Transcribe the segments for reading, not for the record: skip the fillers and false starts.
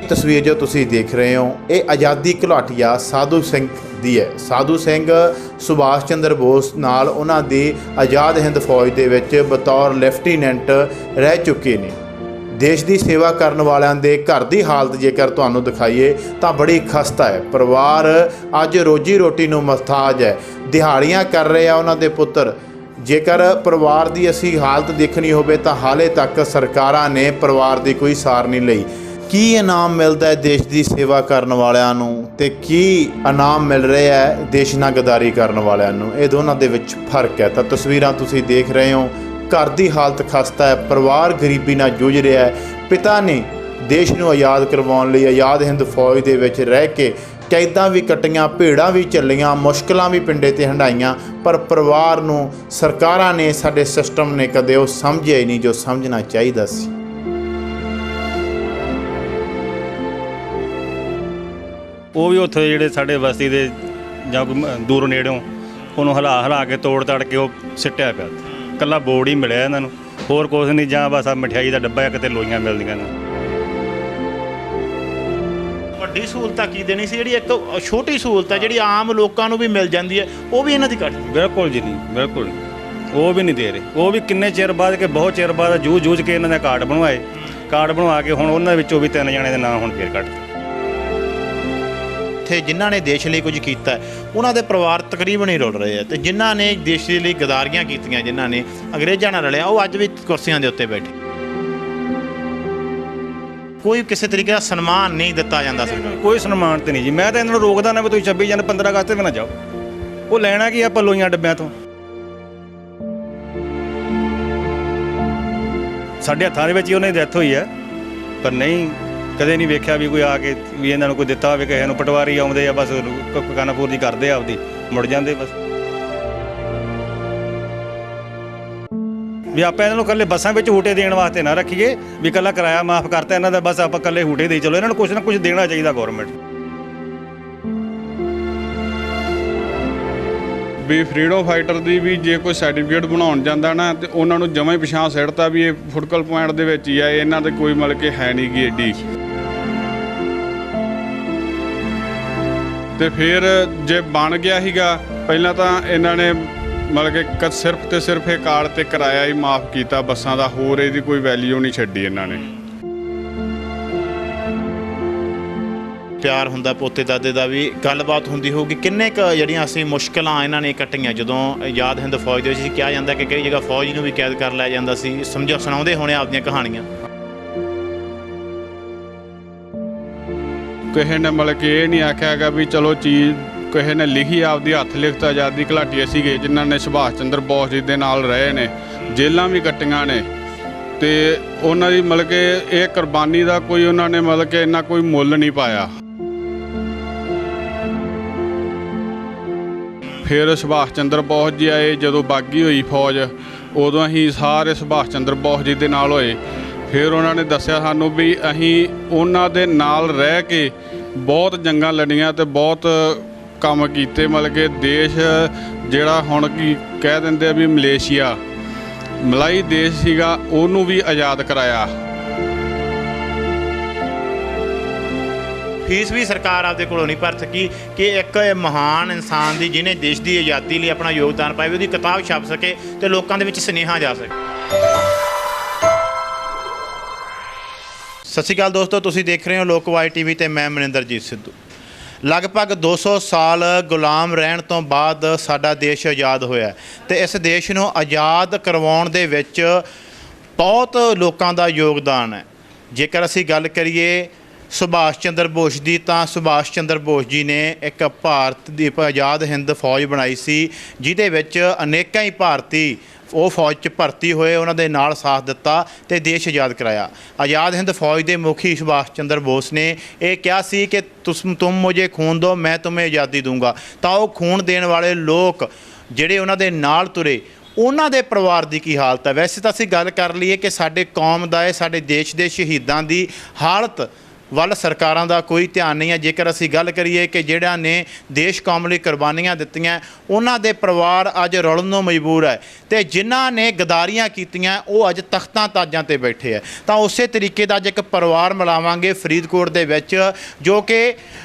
तस्वीर जो तुसी देख रहे हो ये आज़ादी घुलाटिया साधु सिंह दी है। साधु सिंह सुभाष चंद्र बोस नाल उन्हां दी आज़ाद हिंद फौज दे विच बतौर लैफ्टीनेंट रह चुके ने। देश की सेवा करने वालों के घर की हालत जेकर तुहानूं दिखाईए तो बड़ी खस्ता है। परिवार अज रोजी रोटी नूं मुहताज है, दिहाड़ियां कर रहे हैं उन्हां दे पुत्तर। जेकर परिवार की असी हालत देखनी होवे तो हाले तक सरकारां ने परिवार की कोई सार नहीं लई। की इनाम मिलता है देश की सेवा करने वालिਆਂ ਨੂੰ ਤੇ ਕੀ इनाम मिल रहा है देश नाल गद्दारी करने वालिਆਂ ਨੂੰ, ਇਹ ਦੋਨਾਂ ਦੇ ਵਿੱਚ फर्क है। तो तस्वीरां तुसीं देख रहे हो, घर की हालत खस्ता है, परिवार गरीबी नाल जूझ रहा है। पिता ने देश नूं आज़ाद करवाउण लई आज़ाद हिंद फौज दे विच रह के कैदां भी कट्टियां, भीड़ां भी चलियां, मुश्किलां भी पिंडे ते हंडाईयां, पर परिवार नूं सरकारां ने, साडे सिस्टम ने कदे वो समझिया ही नहीं जो समझना चाहीदा सी। वो भी उत्थे जिहड़े साडे बस्ती दे जां कोई दूरों नेड़ों उन्होंने हिला हिला के तोड़ तड़ के वो सिट्टिया पिया। कल्ला बोर्ड ही मिलिया इन्हां नूं, होर कुछ नहीं, जां बस आ मिठाई का डब्बा किते लोईयां मिलदियां ने। ਵੱਡੀ सहूलत की देनी सी, जिहड़ी एक छोटी सहूलत है जिहड़ी आम लोगों को भी मिल जाती है, वो भी इन्हां दी घट। बिल्कुल जी नहीं, बिल्कुल वो भी नहीं दे रहे। वो भी किन्ने चिर बाद के बहुत चिर बाद जूझ के इन्होंने कार्ड बनवाए, कार्ड बनवा के हुण उन्हां विचों भी 3 जणे दे नाम हुण फिर कट। जिन्हों ने देश लिए कुछ किया उन्होंने परिवार तकरीबन ही रुल रहे हैं, तो जिन्हों ने देश के लिए गदारियां कीतियां, जिन्हों ने अंग्रेज़ों नाल रलिया, वो अज भी कुर्सियां के उत्ते बैठे। कोई किसी तरीके का सन्मान नहीं दिता जाता सरकार, कोई सन्मान तो नहीं जी। मैं तो इन्होंने रोकदा ना भी तुम 26 जनवरी 15 अगस्त भी ना जाओ। वो लेना की आप लोईयां डब्बियां तो साढ़े हत्थां दे विच ही उन्हां दी डैथ हुई है, पर नहीं कदे नहीं वेख्या भी कोई आके भी इन्हां नूं कोई दिता होवे। किसे नूं पटवारी आउंदे आ, बस कानापूर्ति करदे आपदी मुड़ जांदे बस। भी आपां इन्हां नूं कल्ले बसां विच हूटे देण वास्ते ना रखीए भी कल्ला किराया माफ़ करता इन्हां दा, बस आपां कल्ले हूटे देई चलो। इन्हां नूं कुछ ना कुछ देना चाहिए गौरमेंट भी। फ्रीडम फाइटर की भी जे कोई सर्टिफिकेट बनाउण जांदा ना तो उन्होंने जमा ही पिछां सिड़ता भी ये फुटकल पॉइंट दे विच ही आ, इन्हां दे कोई मतलब कि है नहीं गी एडी। तो फिर जे बन गया हीगा पहलां तां इन्हां ने मतलब कि सिर्फ तो सिर्फ ये कार्ड ते किराया ही माफ़ किया बसां दा, होर इहदी कोई वैल्यू नहीं छड्डी इन्हां ने। प्यार हुंदा पोते दादे दा भी गलबात हुंदी होगी। किन्ने क जिहड़ियां असीं मुश्किलां इन्हां ने कट्टियां जदों आज़ाद हिंद फौज दे विच कहा जांदा कि कई जगह फौज नूं भी कैद कर लिया जांदा सी, समझो सुणाउंदे होणे आपदियां कहानियां। किसी ने मतलब कि ये नहीं आख्या भी चलो चीज़ किसी ने लिखी आपदी हत्थ लिखत आज़ादी घुलाटिया सीगे जिन्हां ने सुभाष चंद्र बोस जी दे नाल रहे ने, जेलां भी कट्टियां ने, ते उन्हां दी मतलब कि ये कुर्बानी दा कोई उन्होंने मतलब कि इन्ना कोई मुੱਲ नहीं पाया। फिर सुभाष चंद्र बोस जी आए, जदों बागी हुई फौज उदों ही सारे सुभाष चंद्र बोस जी दे नाल होए। फिर उन्होंने दस्सिया सानूं भी अहीं उन्हां दे नाल रह के बहुत जंगां लड़ियां ते बहुत काम कीते। मतलब कि देश जिहड़ा हुण की कह दिंदे भी मलेशिया मलाई देश सीगा ਉਹਨੂੰ भी आज़ाद कराया। फीस भी सरकार आपदे कोलों नहीं भर सकी कि एक महान इंसान दी जिन्हें देश की आज़ादी लिए अपना योगदान पाया उसकी किताब छप सके तो लोगों के विच सुनेहा जा सके। सत श्री अकाल दोस्तों, तुसीं देख रहे हो लोकवाई टीवी ते मैं मनिंदरजीत सिद्धू। लगभग 200 साल गुलाम रहन तो बाद साडा देश आज़ाद होया ते इस देश नूं आज़ाद करवाउण दे विच बहुत लोगों का योगदान है। जेकर असीं गल करिए सुभाष चंद्र बोस की, तो सुभाष चंद्र बोस जी ने एक भारत की आज़ाद हिंद फौज बनाई सी जिहदे विच अनेकां ही भारती वो फौज च भर्ती होए, उन्होंने नाल साथ दिता ते देश आज़ाद कराया। आज़ाद हिंद फौज के मुखी सुभाष चंद्र बोस ने यह कहा सी कि तुम मुझे खून दो मैं तुम्हें आज़ादी दूंगा। तो वो खून देने वाले लोग जिहड़े उन्होंने नाल तुरे उन्हां दे परिवार की की हालत है। वैसे तो असीं गल कर लीए कि साडे कौम दा साडे देश के शहीदां की हालत ਵੱਲ ਸਰਕਾਰਾਂ ਦਾ ਕੋਈ ਧਿਆਨ ਨਹੀਂ ਹੈ। ਜੇਕਰ ਅਸੀਂ ਗੱਲ ਕਰੀਏ ਕਿ ਜਿਹੜਿਆਂ ਨੇ ਦੇਸ਼ ਕੌਮ ਲਈ ਕੁਰਬਾਨੀਆਂ ਦਿੱਤੀਆਂ ਉਹਨਾਂ ਦੇ ਪਰਿਵਾਰ ਅੱਜ ਰੁਲਣ ਨੂੰ ਮਜਬੂਰ ਹੈ ਤੇ ਜਿਨ੍ਹਾਂ ਨੇ ਗਦਾਰੀਆਂ ਕੀਤੀਆਂ ਉਹ ਅੱਜ ਤਖਤਾਂ ਤਾਜਾਂ ਤੇ ਬੈਠੇ ਹੈ। ਤਾਂ ਉਸੇ ਤਰੀਕੇ ਦਾ ਅੱਜ ਇੱਕ ਪਰਿਵਾਰ ਮਿਲਾਵਾਂਗੇ ਫਰੀਦਕੋਟ ਦੇ ਵਿੱਚ ਜੋ ਕਿ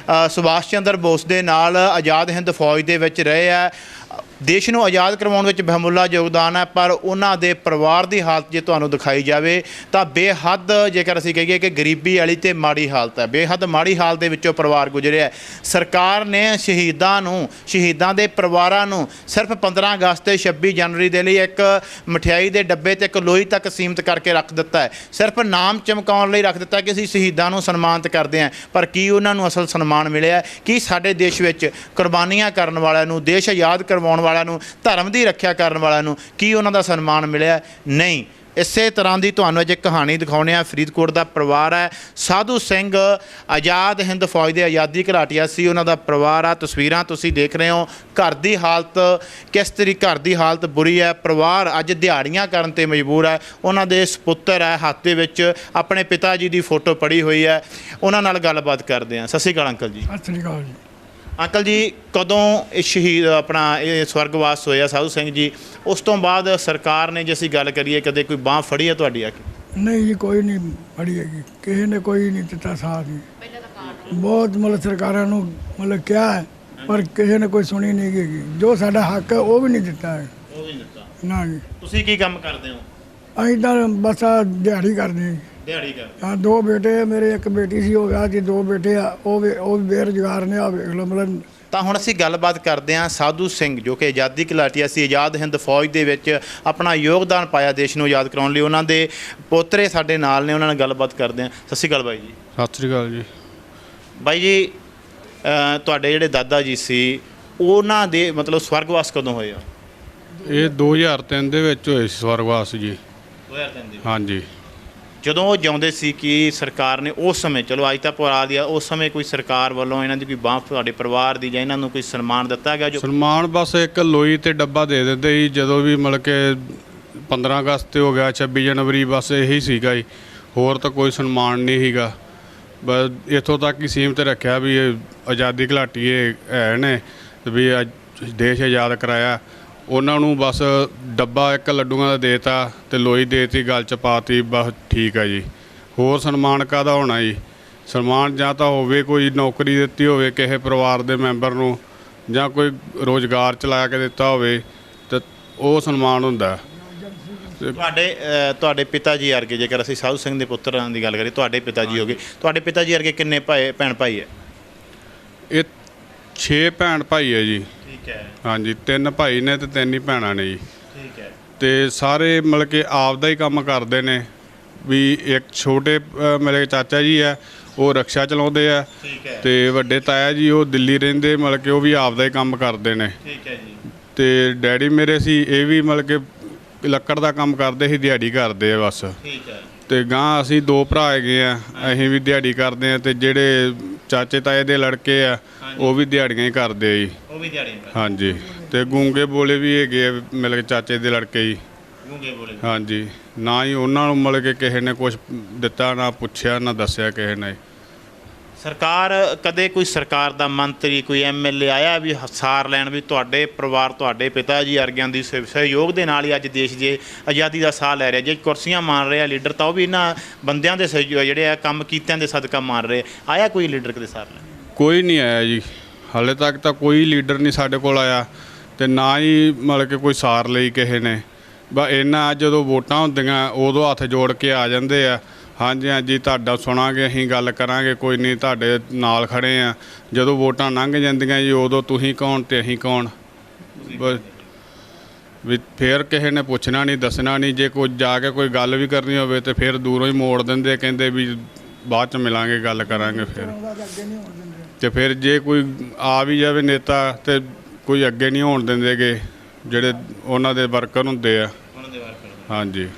ਸੁਭਾਸ਼ ਚੰਦਰ ਬੋਸ ਦੇ ਨਾਲ ਆਜ਼ਾਦ ਹਿੰਦ ਫੌਜ ਦੇ ਵਿੱਚ ਰਹੇ ਆ। ਦੇਸ਼ ਨੂੰ ਆਜ਼ਾਦ ਕਰਵਾਉਣ ਵਿੱਚ ਬਹੁਮੁੱਲਾ ਯੋਗਦਾਨ ਹੈ, ਪਰ ਉਹਨਾਂ ਦੇ ਪਰਿਵਾਰ ਦੀ ਹਾਲਤ ਜੇ ਤੁਹਾਨੂੰ ਦਿਖਾਈ ਜਾਵੇ ਤਾਂ ਬੇਹੱਦ, ਜੇਕਰ ਅਸੀਂ ਕਹੀਏ ਕਿ ਗਰੀਬੀ ਵਾਲੀ ਤੇ ਮਾੜੀ ਹਾਲਤ ਹੈ, ਬੇਹੱਦ ਮਾੜੀ ਹਾਲਤ ਦੇ ਵਿੱਚੋਂ ਪਰਿਵਾਰ ਗੁਜ਼ਰਿਆ। ਸਰਕਾਰ ਨੇ ਸ਼ਹੀਦਾਂ ਦੇ ਪਰਿਵਾਰਾਂ ਨੂੰ ਸਿਰਫ 15 ਅਗਸਤ ਤੇ 26 ਜਨਵਰੀ ਦੇ ਲਈ ਇੱਕ ਮਠਿਆਈ ਦੇ ਡੱਬੇ ਤੇ ਇੱਕ ਲੋਈ ਤੱਕ ਸੀਮਿਤ ਕਰਕੇ ਰੱਖ ਦਿੱਤਾ ਹੈ। ਸਿਰਫ ਨਾਮ ਚਮਕਾਉਣ ਲਈ ਰੱਖ ਦਿੱਤਾ ਕਿ ਅਸੀਂ ਸ਼ਹੀਦਾਂ ਨੂੰ ਸਨਮਾਨਿਤ ਕਰਦੇ ਹਾਂ, ਪਰ ਕੀ ਉਹਨਾਂ ਨੂੰ ਅਸਲ ਸਨਮਾਨ ਮਿਲਿਆ? ਕੀ ਸਾਡੇ ਦੇਸ਼ ਵਿੱਚ ਕੁਰਬਾਨੀਆਂ ਕਰਨ ਵਾਲਿਆਂ ਨੂੰ, ਦੇਸ਼ ਆਜ਼ਾਦ ਕਰਵਾਉਣ ਵਾਲਿਆਂ ਨੂੰ, ਧਰਮ ਦੀ ਰੱਖਿਆ ਕਰਨ ਵਾਲਿਆਂ ਨੂੰ ਕੀ ਉਹਨਾਂ ਦਾ ਸਨਮਾਨ ਮਿਲਿਆ? ਨਹੀਂ। ਇਸੇ ਤਰ੍ਹਾਂ ਦੀ ਤੁਹਾਨੂੰ ਅੱਜ ਇੱਕ ਕਹਾਣੀ ਦਿਖਾਉਂਦੇ ਹਾਂ। ਫਰੀਦਕੋਟ ਦਾ ਪਰਿਵਾਰ ਹੈ। ਸਾਧੂ ਸਿੰਘ ਆਜ਼ਾਦ ਹਿੰਦ ਫੌਜ ਦੇ ਆਜ਼ਾਦੀ ਘੁਲਾਟੀਆ ਸੀ, ਉਹਨਾਂ ਦਾ ਪਰਿਵਾਰ ਆ। ਤਸਵੀਰਾਂ ਤੁਸੀਂ ਦੇਖ ਰਹੇ ਹੋ। ਘਰ ਦੀ ਹਾਲਤ ਕਿਸ ਤਰੀਕੇ, ਘਰ ਦੀ ਹਾਲਤ ਬੁਰੀ ਹੈ। ਪਰਿਵਾਰ ਅੱਜ ਦਿਹਾੜੀਆਂ ਕਰਨ ਤੇ ਮਜਬੂਰ ਹੈ। ਉਹਨਾਂ ਦੇ ਸਪੁੱਤਰ ਹੈ, ਹੱਥ ਦੇ ਵਿੱਚ ਆਪਣੇ ਪਿਤਾ ਜੀ ਦੀ ਫੋਟੋ ਪੜੀ ਹੋਈ ਹੈ। ਉਹਨਾਂ ਨਾਲ ਗੱਲਬਾਤ ਕਰਦੇ ਹਾਂ। ਸਤਿ ਸ਼੍ਰੀ ਅਕਾਲ ਅੰਕਲ ਜੀ। ਸਤਿ ਸ੍ਰੀ ਅਕਾਲ ਜੀ। ਅੰਕਲ ਜੀ, ਕਦੋਂ ਇਹ ਸ਼ਹੀਦ ਆਪਣਾ ਇਹ ਸਵਰਗਵਾਸ ਹੋਇਆ ਸਾਧੂ ਸਿੰਘ ਜੀ, ਉਸ ਤੋਂ ਬਾਅਦ ਸਰਕਾਰ ਨੇ ਜੇ ਅਸੀਂ ਗੱਲ ਕਰੀਏ ਕਦੇ ਕੋਈ ਬਾਂਹ ਫੜੀ ਹੈ ਤੁਹਾਡੀ ਆ ਕੇ? ਨਹੀਂ ਜੀ, ਕੋਈ ਨਹੀਂ ਫੜੀ ਹੈਗੀ, ਕਿਸੇ ਨੇ ਕੋਈ ਨਹੀਂ ਦਿੱਤਾ ਸਾਥ ਨਹੀਂ। ਬਹੁਤ ਮਤਲਬ ਸਰਕਾਰਾਂ ਨੂੰ ਮਤਲਬ ਕਿਹਾ ਹੈ, ਪਰ ਕਿਸੇ ਨੇ ਕੋਈ ਸੁਣੀ ਨਹੀਂ ਹੈਗੀ। ਜੋ ਸਾਡਾ ਹੱਕ ਹੈ ਉਹ ਵੀ ਨਹੀਂ ਦਿੱਤਾ ਹੈ। ਉਹ ਵੀ ਨਹੀਂ ਦਿੱਤਾ ਨਾ ਜੀ। ਤੁਸੀਂ ਕੀ ਕੰਮ ਕਰਦੇ ਹੋ? ਅਸੀਂ ਤਾਂ ਬਸ ਆਹ ਦਿਹਾੜੀ ਕਰਦੇ ਹਾਂ ਜੀ। ਦਿਹਾੜੀ ਕਰਦੇ। ਹਾਂ, 2 ਬੇਟੇ ਆ ਮੇਰੇ, ਇੱਕ ਬੇਟੀ ਸੀ, ਹੋ ਗਿਆ ਜੀ 2 ਬੇਟੇ ਆ, ਉਹ ਵੀ ਬੇਰੁਜ਼ਗਾਰ ਨੇ। ਆ ਵੇਖ ਲਓ ਮਤਲਬ। ਤਾਂ ਹੁਣ ਅਸੀਂ ਗੱਲਬਾਤ ਕਰਦੇ ਹਾਂ ਸਾਧੂ ਸਿੰਘ ਜੋ ਕਿ ਆਜ਼ਾਦੀ ਘੁਲਾਟੀਆ ਸੀ, ਆਜ਼ਾਦ ਹਿੰਦ ਫੌਜ ਦੇ ਵਿੱਚ ਆਪਣਾ ਯੋਗਦਾਨ ਪਾਇਆ ਦੇਸ਼ ਨੂੰ ਆਜ਼ਾਦ ਕਰਾਉਣ ਲਈ। ਉਹਨਾਂ ਦੇ ਪੋਤਰੇ ਸਾਡੇ ਨਾਲ ਨੇ, ਉਹਨਾਂ ਨਾਲ ਗੱਲਬਾਤ ਕਰਦੇ ਹਾਂ। ਸਤਿ ਸ਼੍ਰੀ ਅਕਾਲ ਬਾਈ ਜੀ। ਸਤਿ ਸ੍ਰੀ ਅਕਾਲ ਜੀ। ਬਾਈ ਜੀ, ਤੁਹਾਡੇ ਜਿਹੜੇ ਦਾਦਾ ਜੀ ਸੀ ਉਹਨਾਂ ਦੇ ਮਤਲਬ ਸਵਰਗਵਾਸ ਕਦੋਂ ਹੋਏ ਆ? ਇਹ 2003 ਦੇ ਵਿੱਚ ਹੋਏ ਸੀ ਸਵਰਗਵਾਸ ਜੀ। 2003 ਦੇ। ਹਾਂਜੀ। ਜਦੋਂ ਉਹ ਜਿਉਂਦੇ ਸੀ ਕਿ ਸਰਕਾਰ ਨੇ ਉਸ ਸਮੇਂ, ਚਲੋ ਅੱਜ ਤਾਂ ਭੁਲਾ ਦਿਆ, ਉਸ ਸਮੇਂ ਕੋਈ ਸਰਕਾਰ ਵੱਲੋਂ ਇਹਨਾਂ ਦੀ ਕੋਈ ਬਾਂਹ ਤੁਹਾਡੇ ਪਰਿਵਾਰ ਦੀ ਜਾਂ ਇਹਨਾਂ ਨੂੰ ਕੋਈ ਸਨਮਾਨ ਦਿੱਤਾ ਗਿਆ? ਜੋ ਸਨਮਾਨ ਬਸ ਇੱਕ ਲੋਈ ਤੇ ਡੱਬਾ ਦੇ ਦਿੰਦੇ ਸੀ ਜਦੋਂ ਵੀ ਮਤਲਬ ਕਿ 15 ਅਗਸਤ ਤੇ ਹੋ ਗਿਆ, 26 ਜਨਵਰੀ, ਬਸ ਇਹੀ ਸੀਗਾ ਜੀ। ਹੋਰ ਤਾਂ ਕੋਈ ਸਨਮਾਨ ਨਹੀਂ ਸੀਗਾ। ਬਸ ਇੱਥੋਂ ਤੱਕ ਹੀ ਸੀਮਤ ਰੱਖਿਆ ਵੀ ਇਹ ਆਜ਼ਾਦੀ ਘੁਲਾਟੀਏ ਹੈ ਨੇ ਵੀ ਦੇਸ਼ ਆਜ਼ਾਦ ਕਰਾਇਆ। ਉਹਨਾਂ ਨੂੰ ਬਸ ਡੱਬਾ ਇੱਕ ਲੱਡੂਆਂ ਦਾ ਦੇਤਾ ਤੇ ਲੋਈ ਦੇਤੀ, ਗਲ 'ਚ ਪਾਤੀ, ਬਸ ਠੀਕ ਆ ਜੀ। ਹੋਰ ਸਨਮਾਨ ਕਾਹਦਾ ਹੋਣਾ ਜੀ? ਸਨਮਾਨ ਜਾਂ ਤਾਂ ਹੋਵੇ ਕੋਈ ਨੌਕਰੀ ਦਿੱਤੀ ਹੋਵੇ ਕਿਸੇ ਪਰਿਵਾਰ ਦੇ ਮੈਂਬਰ ਨੂੰ, ਜਾਂ ਕੋਈ ਰੋਜ਼ਗਾਰ ਚਲਾ ਕੇ ਦਿੱਤਾ ਹੋਵੇ ਤੇ ਉਹ ਸਨਮਾਨ ਹੁੰਦਾ। ਤੁਹਾਡੇ ਪਿਤਾ ਜੀ ਵਰਗੇ, ਜੇਕਰ ਅਸੀਂ ਸਾਧੂ ਸਿੰਘ ਦੇ ਪੁੱਤਰਾਂ ਦੀ ਗੱਲ ਕਰੀਏ, ਤੁਹਾਡੇ ਪਿਤਾ ਜੀ ਹੋ ਗਏ, ਤੁਹਾਡੇ ਪਿਤਾ ਜੀ ਵਰਗੇ ਕਿੰਨੇ ਭੈਣ ਭਾਈ ਹੈ? ਇਹ 6 ਭੈਣ ਭਾਈ ਹੈ ਜੀ। ਠੀਕ ਹੈ। ਹਾਂਜੀ, 3 ਭਾਈ ਨੇ ਤੇ 3 ਹੀ ਭੈਣਾਂ ਨੇ ਜੀ। ਠੀਕ ਹੈ। ਤੇ ਸਾਰੇ ਮਤਲਬ ਕਿ ਆਪਦਾ ਹੀ ਕੰਮ ਕਰਦੇ ਨੇ। ਵੀ ਇੱਕ ਛੋਟੇ ਮੇਰੇ ਚਾਚਾ ਜੀ ਆ, ਉਹ ਰਕਸ਼ਾ ਚਲਾਉਂਦੇ ਆ। ਠੀਕ ਹੈ। ਤੇ ਵੱਡੇ ਤਾਇਆ ਜੀ ਉਹ ਦਿੱਲੀ ਰਹਿੰਦੇ, ਮਤਲਬ ਕਿ ਉਹ ਵੀ ਆਪਦਾ ਹੀ ਕੰਮ ਕਰਦੇ ਨੇ। ਠੀਕ ਹੈ ਜੀ। ਤੇ ਡੈਡੀ ਮੇਰੇ ਸੀ, ਇਹ ਵੀ ਮਤਲਬ ਕਿ ਲੱਕੜ ਦਾ ਕੰਮ ਕਰਦੇ ਸੀ, ਦਿਹਾੜੀ ਕਰਦੇ ਆ ਬਸ। ਠੀਕ ਹੈ। ਤੇ ਗਾਂ ਅਸੀਂ 2 ਭਰਾ ਹੈਗੇ ਆ, ਅਸੀਂ ਵੀ ਦਿਹਾੜੀ ਕਰਦੇ ਆ। ਤੇ ਜਿਹੜੇ ਚਾਚੇ ਤਾਏ ਦੇ ਲੜਕੇ ਆ ਉਹ ਵੀ ਦਿਹਾੜੀਆਂ ਹੀ ਕਰਦੇ ਆ ਜੀ। ਉਹ ਵੀ ਦਿਹਾੜੀਆਂ ਕਰਦੇ। ਹਾਂਜੀ। ਤੇ ਗੂੰਗੇ ਬੋਲੇ ਵੀ ਹੈਗੇ ਆ, ਮਤਲਬ ਕਿ ਚਾਚੇ ਦੇ ਲੜਕੇ ਜੀ। ਗੂੰਗੇ ਬੋਲੇ। ਹਾਂਜੀ। ਨਾ ਹੀ ਉਹਨਾਂ ਨੂੰ ਮਤਲਬ ਕਿ ਕਿਸੇ ਨੇ ਕੁਝ ਦਿੱਤਾ, ਨਾ ਪੁੱਛਿਆ, ਨਾ ਦੱਸਿਆ ਕਿਸੇ ਨੇ। ਸਰਕਾਰ ਕਦੇ ਕੋਈ ਸਰਕਾਰ ਦਾ ਮੰਤਰੀ, ਕੋਈ ਐਮਐਲਏ ਆਇਆ ਵੀ ਸਾਰ ਲੈਣ ਵੀ ਤੁਹਾਡੇ ਪਰਿਵਾਰ, ਤੁਹਾਡੇ ਪਿਤਾ ਜੀ ਵਰਗਿਆਂ ਦੀ ਸਹਿਯੋਗ ਦੇ ਨਾਲ ਹੀ ਅੱਜ ਦੇਸ਼ ਜੇ ਆਜ਼ਾਦੀ ਦਾ ਸਾਹ ਲੈ ਰਿਹਾ? ਜੇ ਕੁਰਸੀਆਂ ਮਾਰ ਰਿਹਾ ਲੀਡਰ, ਤਾਂ ਉਹ ਵੀ ਇਹਨਾਂ ਬੰਦਿਆਂ ਦੇ ਸਹਿਯੋਗ ਜਿਹੜੇ ਆ ਕੰਮ ਕੀਤਿਆਂ ਦੇ ਸਦਕਾ ਮਾਰ ਰਹੇ। ਆਇਆ ਕੋਈ ਲੀਡਰ ਕਦੇ ਸਾਰ ਲੈਣ? ਕੋਈ ਨਹੀਂ ਆਇਆ ਜੀ। ਹਾਲੇ ਤੱਕ ਤਾਂ ਕੋਈ ਲੀਡਰ ਨਹੀਂ ਸਾਡੇ ਕੋਲ ਆਇਆ, ਤੇ ਨਾ ਹੀ ਮਤਲਬ ਕਿ ਕੋਈ ਸਾਰ ਲਈ ਕਿਸੇ ਨੇ। ਬਸ ਇਹਨਾਂ ਜਦੋਂ ਵੋਟਾਂ ਹੁੰਦੀਆਂ ਉਦੋਂ ਹੱਥ ਜੋੜ ਕੇ ਆ ਜਾਂਦੇ ਆ, ਹਾਂਜੀ ਹਾਂਜੀ ਤੁਹਾਡਾ ਸੁਣਾਂਗੇ, ਅਸੀਂ ਗੱਲ ਕਰਾਂਗੇ, ਕੋਈ ਨਹੀਂ ਤੁਹਾਡੇ ਨਾਲ ਖੜੇ ਆ। ਜਦੋਂ ਵੋਟਾਂ ਲੰਘ ਜਾਂਦੀਆਂ ਜੀ ਉਦੋਂ ਤੁਸੀਂ ਕੌਣ ਤੇ ਅਸੀਂ ਕੌਣ। ਬਸ ਵੀ ਫਿਰ ਕਿਸੇ ਨੇ ਪੁੱਛਣਾ ਨਹੀਂ, ਦੱਸਣਾ ਨਹੀਂ। ਜੇ ਕੋਈ ਜਾ ਕੇ ਕੋਈ ਗੱਲ ਵੀ ਕਰਨੀ ਹੋਵੇ ਤੇ ਫਿਰ ਦੂਰੋਂ ਹੀ ਮੋੜ ਦਿੰਦੇ, ਕਹਿੰਦੇ ਵੀ ਬਾਅਦ 'ਚ ਮਿਲਾਂਗੇ, ਗੱਲ ਕਰਾਂਗੇ। ਤੇ ਫਿਰ ਜੇ ਕੋਈ ਆ ਵੀ ਜਾਵੇ ਨੇਤਾ ਤੇ ਕੋਈ ਅੱਗੇ ਨਹੀਂ ਹੋਣ ਦਿੰਦੇਗੇ, ਜਿਹੜੇ ਉਹਨਾਂ ਦੇ ਵਰਕਰ ਹੁੰਦੇ ਆ। ਹਾਂਜੀ।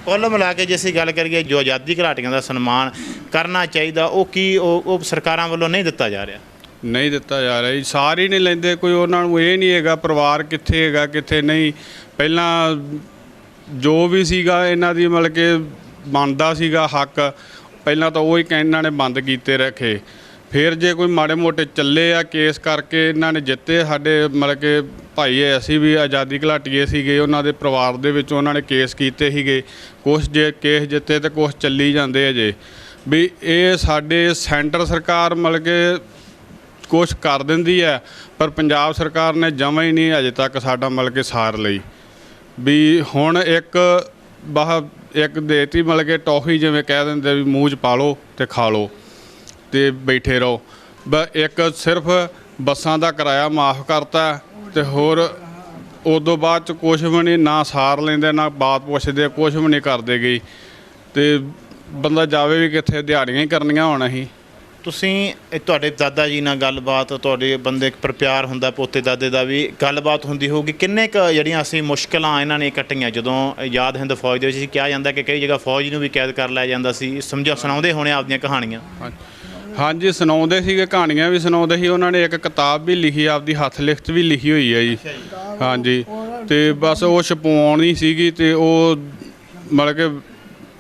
ਕੁੱਲ ਮਿਲਾ ਕੇ ਜੇ ਅਸੀਂ ਗੱਲ ਕਰੀਏ ਜੋ ਆਜ਼ਾਦੀ ਘੁਲਾਟੀਆਂ ਦਾ ਸਨਮਾਨ ਕਰਨਾ ਚਾਹੀਦਾ, ਉਹ ਕੀ ਉਹ ਸਰਕਾਰਾਂ ਵੱਲੋਂ ਨਹੀਂ ਦਿੱਤਾ ਜਾ ਰਿਹਾ? ਨਹੀਂ ਦਿੱਤਾ ਜਾ ਰਿਹਾ ਜੀ। ਸਾਰੇ ਹੀ ਨਹੀਂ ਲੈਂਦੇ, ਕੋਈ ਉਹਨਾਂ ਨੂੰ ਇਹ ਨਹੀਂ ਹੈਗਾ ਪਰਿਵਾਰ ਕਿੱਥੇ ਹੈਗਾ ਕਿੱਥੇ ਨਹੀਂ। ਪਹਿਲਾਂ ਜੋ ਵੀ ਸੀਗਾ ਇਹਨਾਂ ਦੀ ਮਤਲਬ ਕਿ ਬਣਦਾ ਸੀਗਾ ਹੱਕ, ਪਹਿਲਾਂ ਤਾਂ ਉਹ ਹੀ ਇਹਨਾਂ ਨੇ ਬੰਦ ਕੀਤੇ ਰੱਖੇ। ਫਿਰ ਜੇ ਕੋਈ ਮਾੜੇ ਮੋਟੇ ਚੱਲੇ ਆ ਕੇਸ ਕਰਕੇ ਇਹਨਾਂ ਨੇ ਜਿੱਤੇ। ਸਾਡੇ ਮਤਲਬ ਕਿ ਭਾਈ ਅਸੀਂ ਵੀ ਆਜ਼ਾਦੀ ਘੁਲਾਟੀਏ ਸੀਗੇ, ਉਹਨਾਂ ਦੇ ਪਰਿਵਾਰ ਦੇ ਵਿੱਚ ਉਹਨਾਂ ਨੇ ਕੇਸ ਕੀਤੇ ਸੀਗੇ। ਕੁਛ ਜੇ ਕੇਸ ਜਿੱਤੇ ਤੇ ਕੁਛ ਚੱਲੀ ਜਾਂਦੇ ਅਜੇ ਵੀ। ਇਹ ਸਾਡੇ ਸੈਂਟਰ ਸਰਕਾਰ ਮਤਲਬ ਕਿ ਕੁਛ ਕਰ ਦਿੰਦੀ ਹੈ, ਪਰ ਪੰਜਾਬ ਸਰਕਾਰ ਨੇ ਜਮਾਂ ਹੀ ਨਹੀਂ ਅਜੇ ਤੱਕ ਸਾਡਾ ਮਤਲਬ ਕਿ ਸਾਰ ਲਈ ਵੀ। ਹੁਣ ਇੱਕ ਦੇਤੀ ਮਤਲਬ ਕਿ ਟੌਫੀ ਜਿਵੇਂ ਕਹਿ ਦਿੰਦੇ ਵੀ ਮੂੰਹ 'ਚ ਪਾ ਲਓ ਤੇ ਖਾ ਲਓ ਤੇ ਬੈਠੇ ਰਹੋ। ਇੱਕ ਸਿਰਫ ਬੱਸਾਂ ਦਾ ਕਿਰਾਇਆ ਮਾਫ ਕਰਤਾ ਤੇ ਹੋਰ ਉਦੋਂ ਬਾਅਦ 'ਚ ਕੁਛ ਵੀ ਨਹੀਂ, ਨਾ ਸਾਰ ਲੈਂਦੇ ਨਾ ਬਾਤ ਪੁੱਛਦੇ, ਕੁਛ ਵੀ ਨਹੀਂ ਕਰਦੇ ਗਈ। ਤੇ ਬੰਦਾ ਜਾਵੇ ਵੀ ਕਿੱਥੇ, ਦਿਹਾੜੀਆਂ ਹੀ ਕਰਨੀਆਂ ਹੁਣ। ਅਸੀਂ ਤੁਸੀਂ ਤੁਹਾਡੇ ਦਾਦਾ ਜੀ ਨਾਲ ਗੱਲਬਾਤ, ਤੁਹਾਡੇ ਬੰਦੇ ਪਰ ਪਿਆਰ ਹੁੰਦਾ, ਪੋਤੇ ਦਾਦੇ ਦਾ ਵੀ ਗੱਲਬਾਤ ਹੁੰਦੀ ਹੋਊਗੀ। ਕਿੰਨੇ ਕੁ ਜਿਹੜੀਆਂ ਅਸੀਂ ਮੁਸ਼ਕਲਾਂ ਇਹਨਾਂ ਨੇ ਕੱਟੀਆਂ ਜਦੋਂ ਆਜ਼ਾਦ ਹਿੰਦ ਫੌਜ ਦੇ ਵਿੱਚ ਕਿਹਾ ਜਾਂਦਾ ਕਿ ਕਈ ਜਗ੍ਹਾ ਫੌਜ ਨੂੰ ਵੀ ਕੈਦ ਕਰ ਲਿਆ ਜਾਂਦਾ ਸੀ, ਸੁਣਾਉਂਦੇ ਹੋਣੇ ਆਪਦੀਆਂ ਕਹਾਣੀਆਂ। ਹਾਂਜੀ ਸੁਣਾਉਂਦੇ ਸੀਗੇ, ਕਹਾਣੀਆਂ ਵੀ ਸੁਣਾਉਂਦੇ ਸੀ। ਉਹਨਾਂ ਨੇ ਇੱਕ ਕਿਤਾਬ ਵੀ ਲਿਖੀ, ਆਪਦੀ ਹੱਥ ਲਿਖਤ ਵੀ ਲਿਖੀ ਹੋਈ ਹੈ ਜੀ। ਹਾਂਜੀ ਤੇ ਬਸ ਉਹ ਛਪਵਾਉਣੀ ਸੀਗੀ ਤੇ ਉਹ ਮਤਲਬ ਕਿ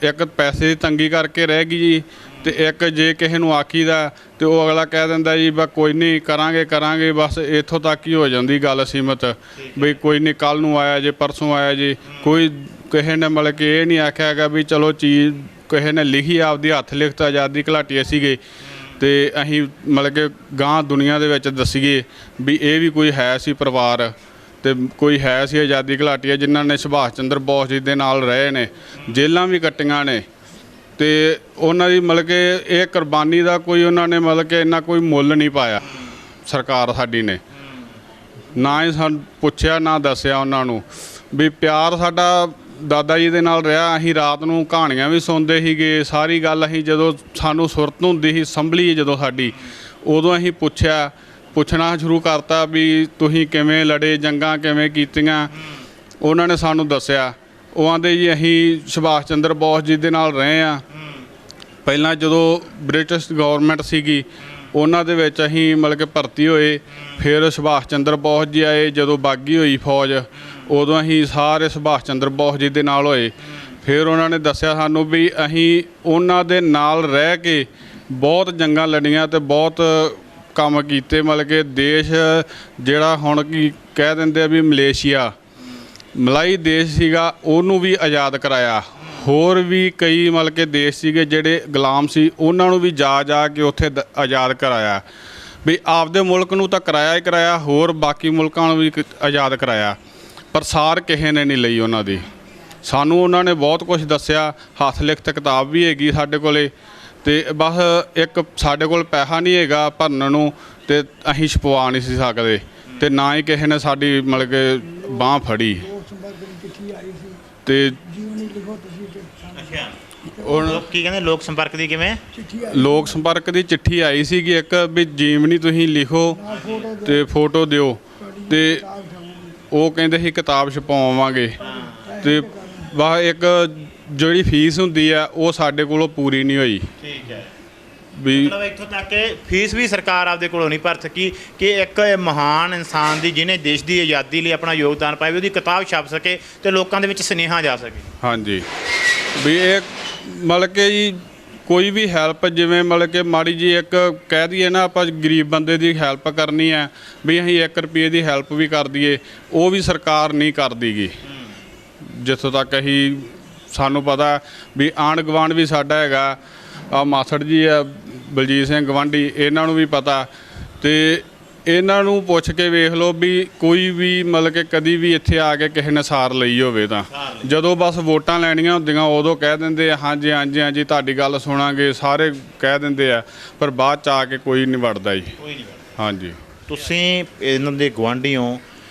ਇੱਕ ਪੈਸੇ ਦੀ ਤੰਗੀ ਕਰਕੇ ਰਹਿ ਗਈ ਜੀ। ਤੇ ਇੱਕ ਜੇ ਕਿਸੇ ਨੂੰ ਆਖੀਦਾ ਤੇ ਉਹ ਅਗਲਾ ਕਹਿ ਦਿੰਦਾ ਜੀ ਬਸ ਕੋਈ ਨਹੀਂ ਕਰਾਂਗੇ ਬਸ ਇੱਥੋਂ ਤੱਕ ਹੀ ਹੋ ਜਾਂਦੀ ਗੱਲ ਸੀਮਤ ਵੀ ਕੋਈ ਨਹੀਂ ਕੱਲ੍ਹ ਨੂੰ ਆਇਆ ਜੇ, ਪਰਸੋਂ ਆਇਆ ਜੀ। ਕੋਈ ਕਿਸੇ ਨੇ ਮਤਲਬ ਕਿ ਇਹ ਨਹੀਂ ਆਖਿਆ ਹੈਗਾ ਵੀ ਚਲੋ ਚੀਜ਼ ਕਿਸੇ ਨੇ ਲਿਖੀ ਆਪਦੀ ਹੱਥ ਲਿਖਤ ਆਜ਼ਾਦੀ ਘੁਲਾਟੀਏ ਸੀਗੇ ਤੇ ਅਸੀਂ ਮਤਲਬ ਕਿ ਗਾਂਹ ਦੁਨੀਆ ਦੇ ਵਿੱਚ ਦੱਸੀਏ ਵੀ ਇਹ ਵੀ ਕੋਈ ਹੈ ਸੀ ਪਰਿਵਾਰ ਤੇ ਕੋਈ ਹੈ ਸੀ ਆਜ਼ਾਦੀ ਘੁਲਾਟੀਏ ਜਿਨ੍ਹਾਂ ਨੇ ਸੁਭਾਸ਼ ਚੰਦਰ ਬੋਸ ਜੀ ਦੇ ਨਾਲ ਰਹੇ ਨੇ, ਜੇਲ੍ਹਾਂ ਵੀ ਕੱਟੀਆਂ ਨੇ। ਤੇ ਉਹਨਾਂ ਦੀ ਮਤਲਬ ਕਿ ਇਹ ਕੁਰਬਾਨੀ ਦਾ ਕੋਈ ਉਹਨਾਂ ਨੇ ਮਤਲਬ ਕਿ ਇੰਨਾ ਕੋਈ ਮੁੱਲ ਨਹੀਂ ਪਾਇਆ ਸਰਕਾਰ ਸਾਡੀ ਨੇ, ਨਾ ਹੀ ਸਾਨੂੰ ਪੁੱਛਿਆ ਨਾ ਦੱਸਿਆ ਉਹਨਾਂ ਨੂੰ ਵੀ। ਪਿਆਰ ਸਾਡਾ ਦਾਦਾ ਜੀ ਦੇ ਨਾਲ ਰਿਹਾ। ਅਸੀਂ ਰਾਤ ਨੂੰ ਕਹਾਣੀਆਂ ਵੀ ਸੁਣਦੇ ਸੀਗੇ, ਸਾਰੀ ਗੱਲ ਅਸੀਂ ਜਦੋਂ ਸਾਨੂੰ ਸੁਰਤ ਹੁੰਦੀ ਸੀ ਸੰਭਲੀ ਜਦੋਂ ਸਾਡੀ, ਉਦੋਂ ਅਸੀਂ ਪੁੱਛਣਾ ਸ਼ੁਰੂ ਕਰਤਾ ਵੀ ਤੁਸੀਂ ਕਿਵੇਂ ਲੜੇ, ਜੰਗਾਂ ਕਿਵੇਂ ਕੀਤੀਆਂ। ਉਹਨਾਂ ਨੇ ਸਾਨੂੰ ਦੱਸਿਆ। ਉਹ ਆਂਦੇ ਜੀ ਅਸੀਂ ਸੁਭਾਸ਼ ਚੰਦਰ ਬੋਸ ਜੀ ਦੇ ਨਾਲ ਰਹੇ ਹਾਂ। ਪਹਿਲਾਂ ਜਦੋਂ ਬ੍ਰਿਟਿਸ਼ ਗੌਰਮੈਂਟ ਸੀਗੀ ਉਹਨਾਂ ਦੇ ਵਿੱਚ ਅਸੀਂ ਮਤਲਬ ਕਿ ਭਰਤੀ ਹੋਏ। ਫਿਰ ਸੁਭਾਸ਼ ਚੰਦਰ ਬੋਸ ਜੀ ਆਏ, ਜਦੋਂ ਬਾਗੀ ਹੋਈ ਫੌਜ ਉਦੋਂ ਅਸੀਂ ਸਾਰੇ ਸੁਭਾਸ਼ ਚੰਦਰ ਬੋਸ ਜੀ ਦੇ ਨਾਲ ਹੋਏ। ਫਿਰ ਉਹਨਾਂ ਨੇ ਦੱਸਿਆ ਸਾਨੂੰ ਵੀ ਅਸੀਂ ਉਹਨਾਂ ਦੇ ਨਾਲ ਰਹਿ ਕੇ ਬਹੁਤ ਜੰਗਾਂ ਲੜੀਆਂ ਤੇ ਬਹੁਤ ਕੰਮ ਕੀਤੇ। ਮਤਲਬ ਕਿ ਦੇਸ਼ ਜਿਹੜਾ ਹੁਣ ਕੀ ਕਹਿ ਦਿੰਦੇ ਆ ਵੀ ਮਲੇਸ਼ੀਆ ਮਲਾਈ ਦੇਸ਼ ਸੀਗਾ, ਉਹਨੂੰ ਵੀ ਆਜ਼ਾਦ ਕਰਾਇਆ। ਹੋਰ ਵੀ ਕਈ ਮਤਲਬ ਕਿ ਦੇਸ਼ ਸੀਗੇ ਜਿਹੜੇ ਗੁਲਾਮ ਸੀ, ਉਹਨਾਂ ਨੂੰ ਵੀ ਜਾ ਕੇ ਉੱਥੇ ਆਜ਼ਾਦ ਕਰਾਇਆ ਵੀ। ਆਪਦੇ ਮੁਲਕ ਨੂੰ ਤਾਂ ਕਰਾਇਆ ਹੀ ਕਰਾਇਆ, ਹੋਰ ਬਾਕੀ ਮੁਲਕਾਂ ਨੂੰ ਵੀ ਆਜ਼ਾਦ ਕਰਾਇਆ, ਪਰ ਸਾਰ ਕਿਸੇ ਨੇ ਨਹੀਂ ਲਈ ਉਹਨਾਂ ਦੀ। ਸਾਨੂੰ ਉਹਨਾਂ ਨੇ ਬਹੁਤ ਕੁਝ ਦੱਸਿਆ। ਹੱਥ ਲਿਖਤ ਕਿਤਾਬ ਵੀ ਹੈਗੀ ਸਾਡੇ ਕੋਲੇ ਤੇ ਬਸ ਇੱਕ ਸਾਡੇ ਕੋਲ ਪੈਸਾ ਨਹੀਂ ਹੈਗਾ ਭਰਨ ਨੂੰ ਤੇ ਅਸੀਂ ਛਪਵਾ ਨਹੀਂ ਸੀ ਸਕਦੇ ਤੇ ਨਾ ਹੀ ਕਿਸੇ ਨੇ ਸਾਡੀ ਮਤਲਬ ਕਿ ਬਾਂਹ ਫੜੀ ਤੇ ਹੁਣ ਕੀ ਕਹਿੰਦੇ ਲੋਕ ਸੰਪਰਕ ਦੀ ਕਿਵੇਂ ਲੋਕ ਸੰਪਰਕ ਦੀ ਚਿੱਠੀ ਆਈ ਸੀਗੀ ਇੱਕ ਵੀ ਜੀਵਨੀ ਤੁਸੀਂ ਲਿਖੋ ਤੇ ਫੋਟੋ ਦਿਓ ਤੇ ਉਹ ਕਹਿੰਦੇ ਸੀ ਕਿਤਾਬ ਛਪਾਵਾਂਗੇ ਤੇ ਬਸ ਇੱਕ ਜਿਹੜੀ ਫੀਸ ਹੁੰਦੀ ਆ ਉਹ ਸਾਡੇ ਕੋਲੋਂ ਪੂਰੀ ਨਹੀਂ ਹੋਈ। ਠੀਕ ਹੈ ਵੀ ਮਤਲਬ ਇੱਥੋਂ ਤੱਕ ਕਿ ਫੀਸ ਵੀ ਸਰਕਾਰ ਆਪਦੇ ਕੋਲੋਂ ਨਹੀਂ ਭਰ ਸਕੀ ਕਿ ਇੱਕ ਮਹਾਨ ਇਨਸਾਨ ਦੀ ਜਿਹਨੇ ਦੇਸ਼ ਦੀ ਆਜ਼ਾਦੀ ਲਈ ਆਪਣਾ ਯੋਗਦਾਨ ਪਾਇਆ ਉਹਦੀ ਕਿਤਾਬ ਛਪ ਸਕੇ ਤੇ ਲੋਕਾਂ ਦੇ ਵਿੱਚ ਸੁਨੇਹਾ ਜਾ ਸਕੇ। ਹਾਂਜੀ ਵੀ ਇਹ ਮਤਲਬ ਕਿ ਜੀ ਕੋਈ ਵੀ ਹੈਲਪ ਜਿਵੇਂ ਮਤਲਬ ਕਿ ਮਾੜੀ ਜੀ ਇੱਕ ਕਹਿ ਦਈਏ ਨਾ ਆਪਾਂ ਗਰੀਬ ਬੰਦੇ ਦੀ ਹੈਲਪ ਕਰਨੀ ਹੈ ਵੀ ਅਸੀਂ 1 ਰੁਪਏ ਦੀ ਹੈਲਪ ਵੀ ਕਰ ਦਈਏ, ਉਹ ਵੀ ਸਰਕਾਰ ਨਹੀਂ ਕਰਦੀ ਗੀ। ਜਿੱਥੋਂ ਤੱਕ ਅਸੀਂ ਸਾਨੂੰ ਪਤਾ ਵੀ ਆਂਢ ਗੁਆਂਢ ਵੀ ਸਾਡਾ ਹੈਗਾ, ਆ ਮਾਸੜ ਜੀ ਆ ਬਲਜੀਤ ਸਿੰਘ ਗਵਾਂਢੀ, ਇਹਨਾਂ ਨੂੰ ਵੀ ਪਤਾ ਤੇ ਇਹਨਾਂ ਨੂੰ ਪੁੱਛ ਕੇ ਵੇਖ ਲਓ ਵੀ ਕੋਈ ਵੀ ਮਤਲਬ ਕਿ ਕਦੀ ਵੀ ਇੱਥੇ ਆ ਕੇ ਕਿਸੇ ਨੇ ਸਾਰ ਲਈ ਹੋਵੇ ਤਾਂ ਜਦੋਂ ਬਸ ਵੋਟਾਂ ਲੈਣੀਆਂ ਹੁੰਦੀਆਂ ਉਦੋਂ ਕਹਿ ਦਿੰਦੇ ਆ ਹਾਂਜੀ ਹਾਂਜੀ ਹਾਂਜੀ ਤੁਹਾਡੀ ਗੱਲ ਸੁਣਾਂਗੇ, ਸਾਰੇ ਕਹਿ ਦਿੰਦੇ ਆ, ਪਰ ਬਾਅਦ 'ਚ ਆ ਕੇ ਕੋਈ ਨਹੀਂ ਵੜਦਾ ਜੀ। ਹਾਂਜੀ ਤੁਸੀਂ ਇਹਨਾਂ ਦੇ ਗੁਆਂਢੀ ਹੋ,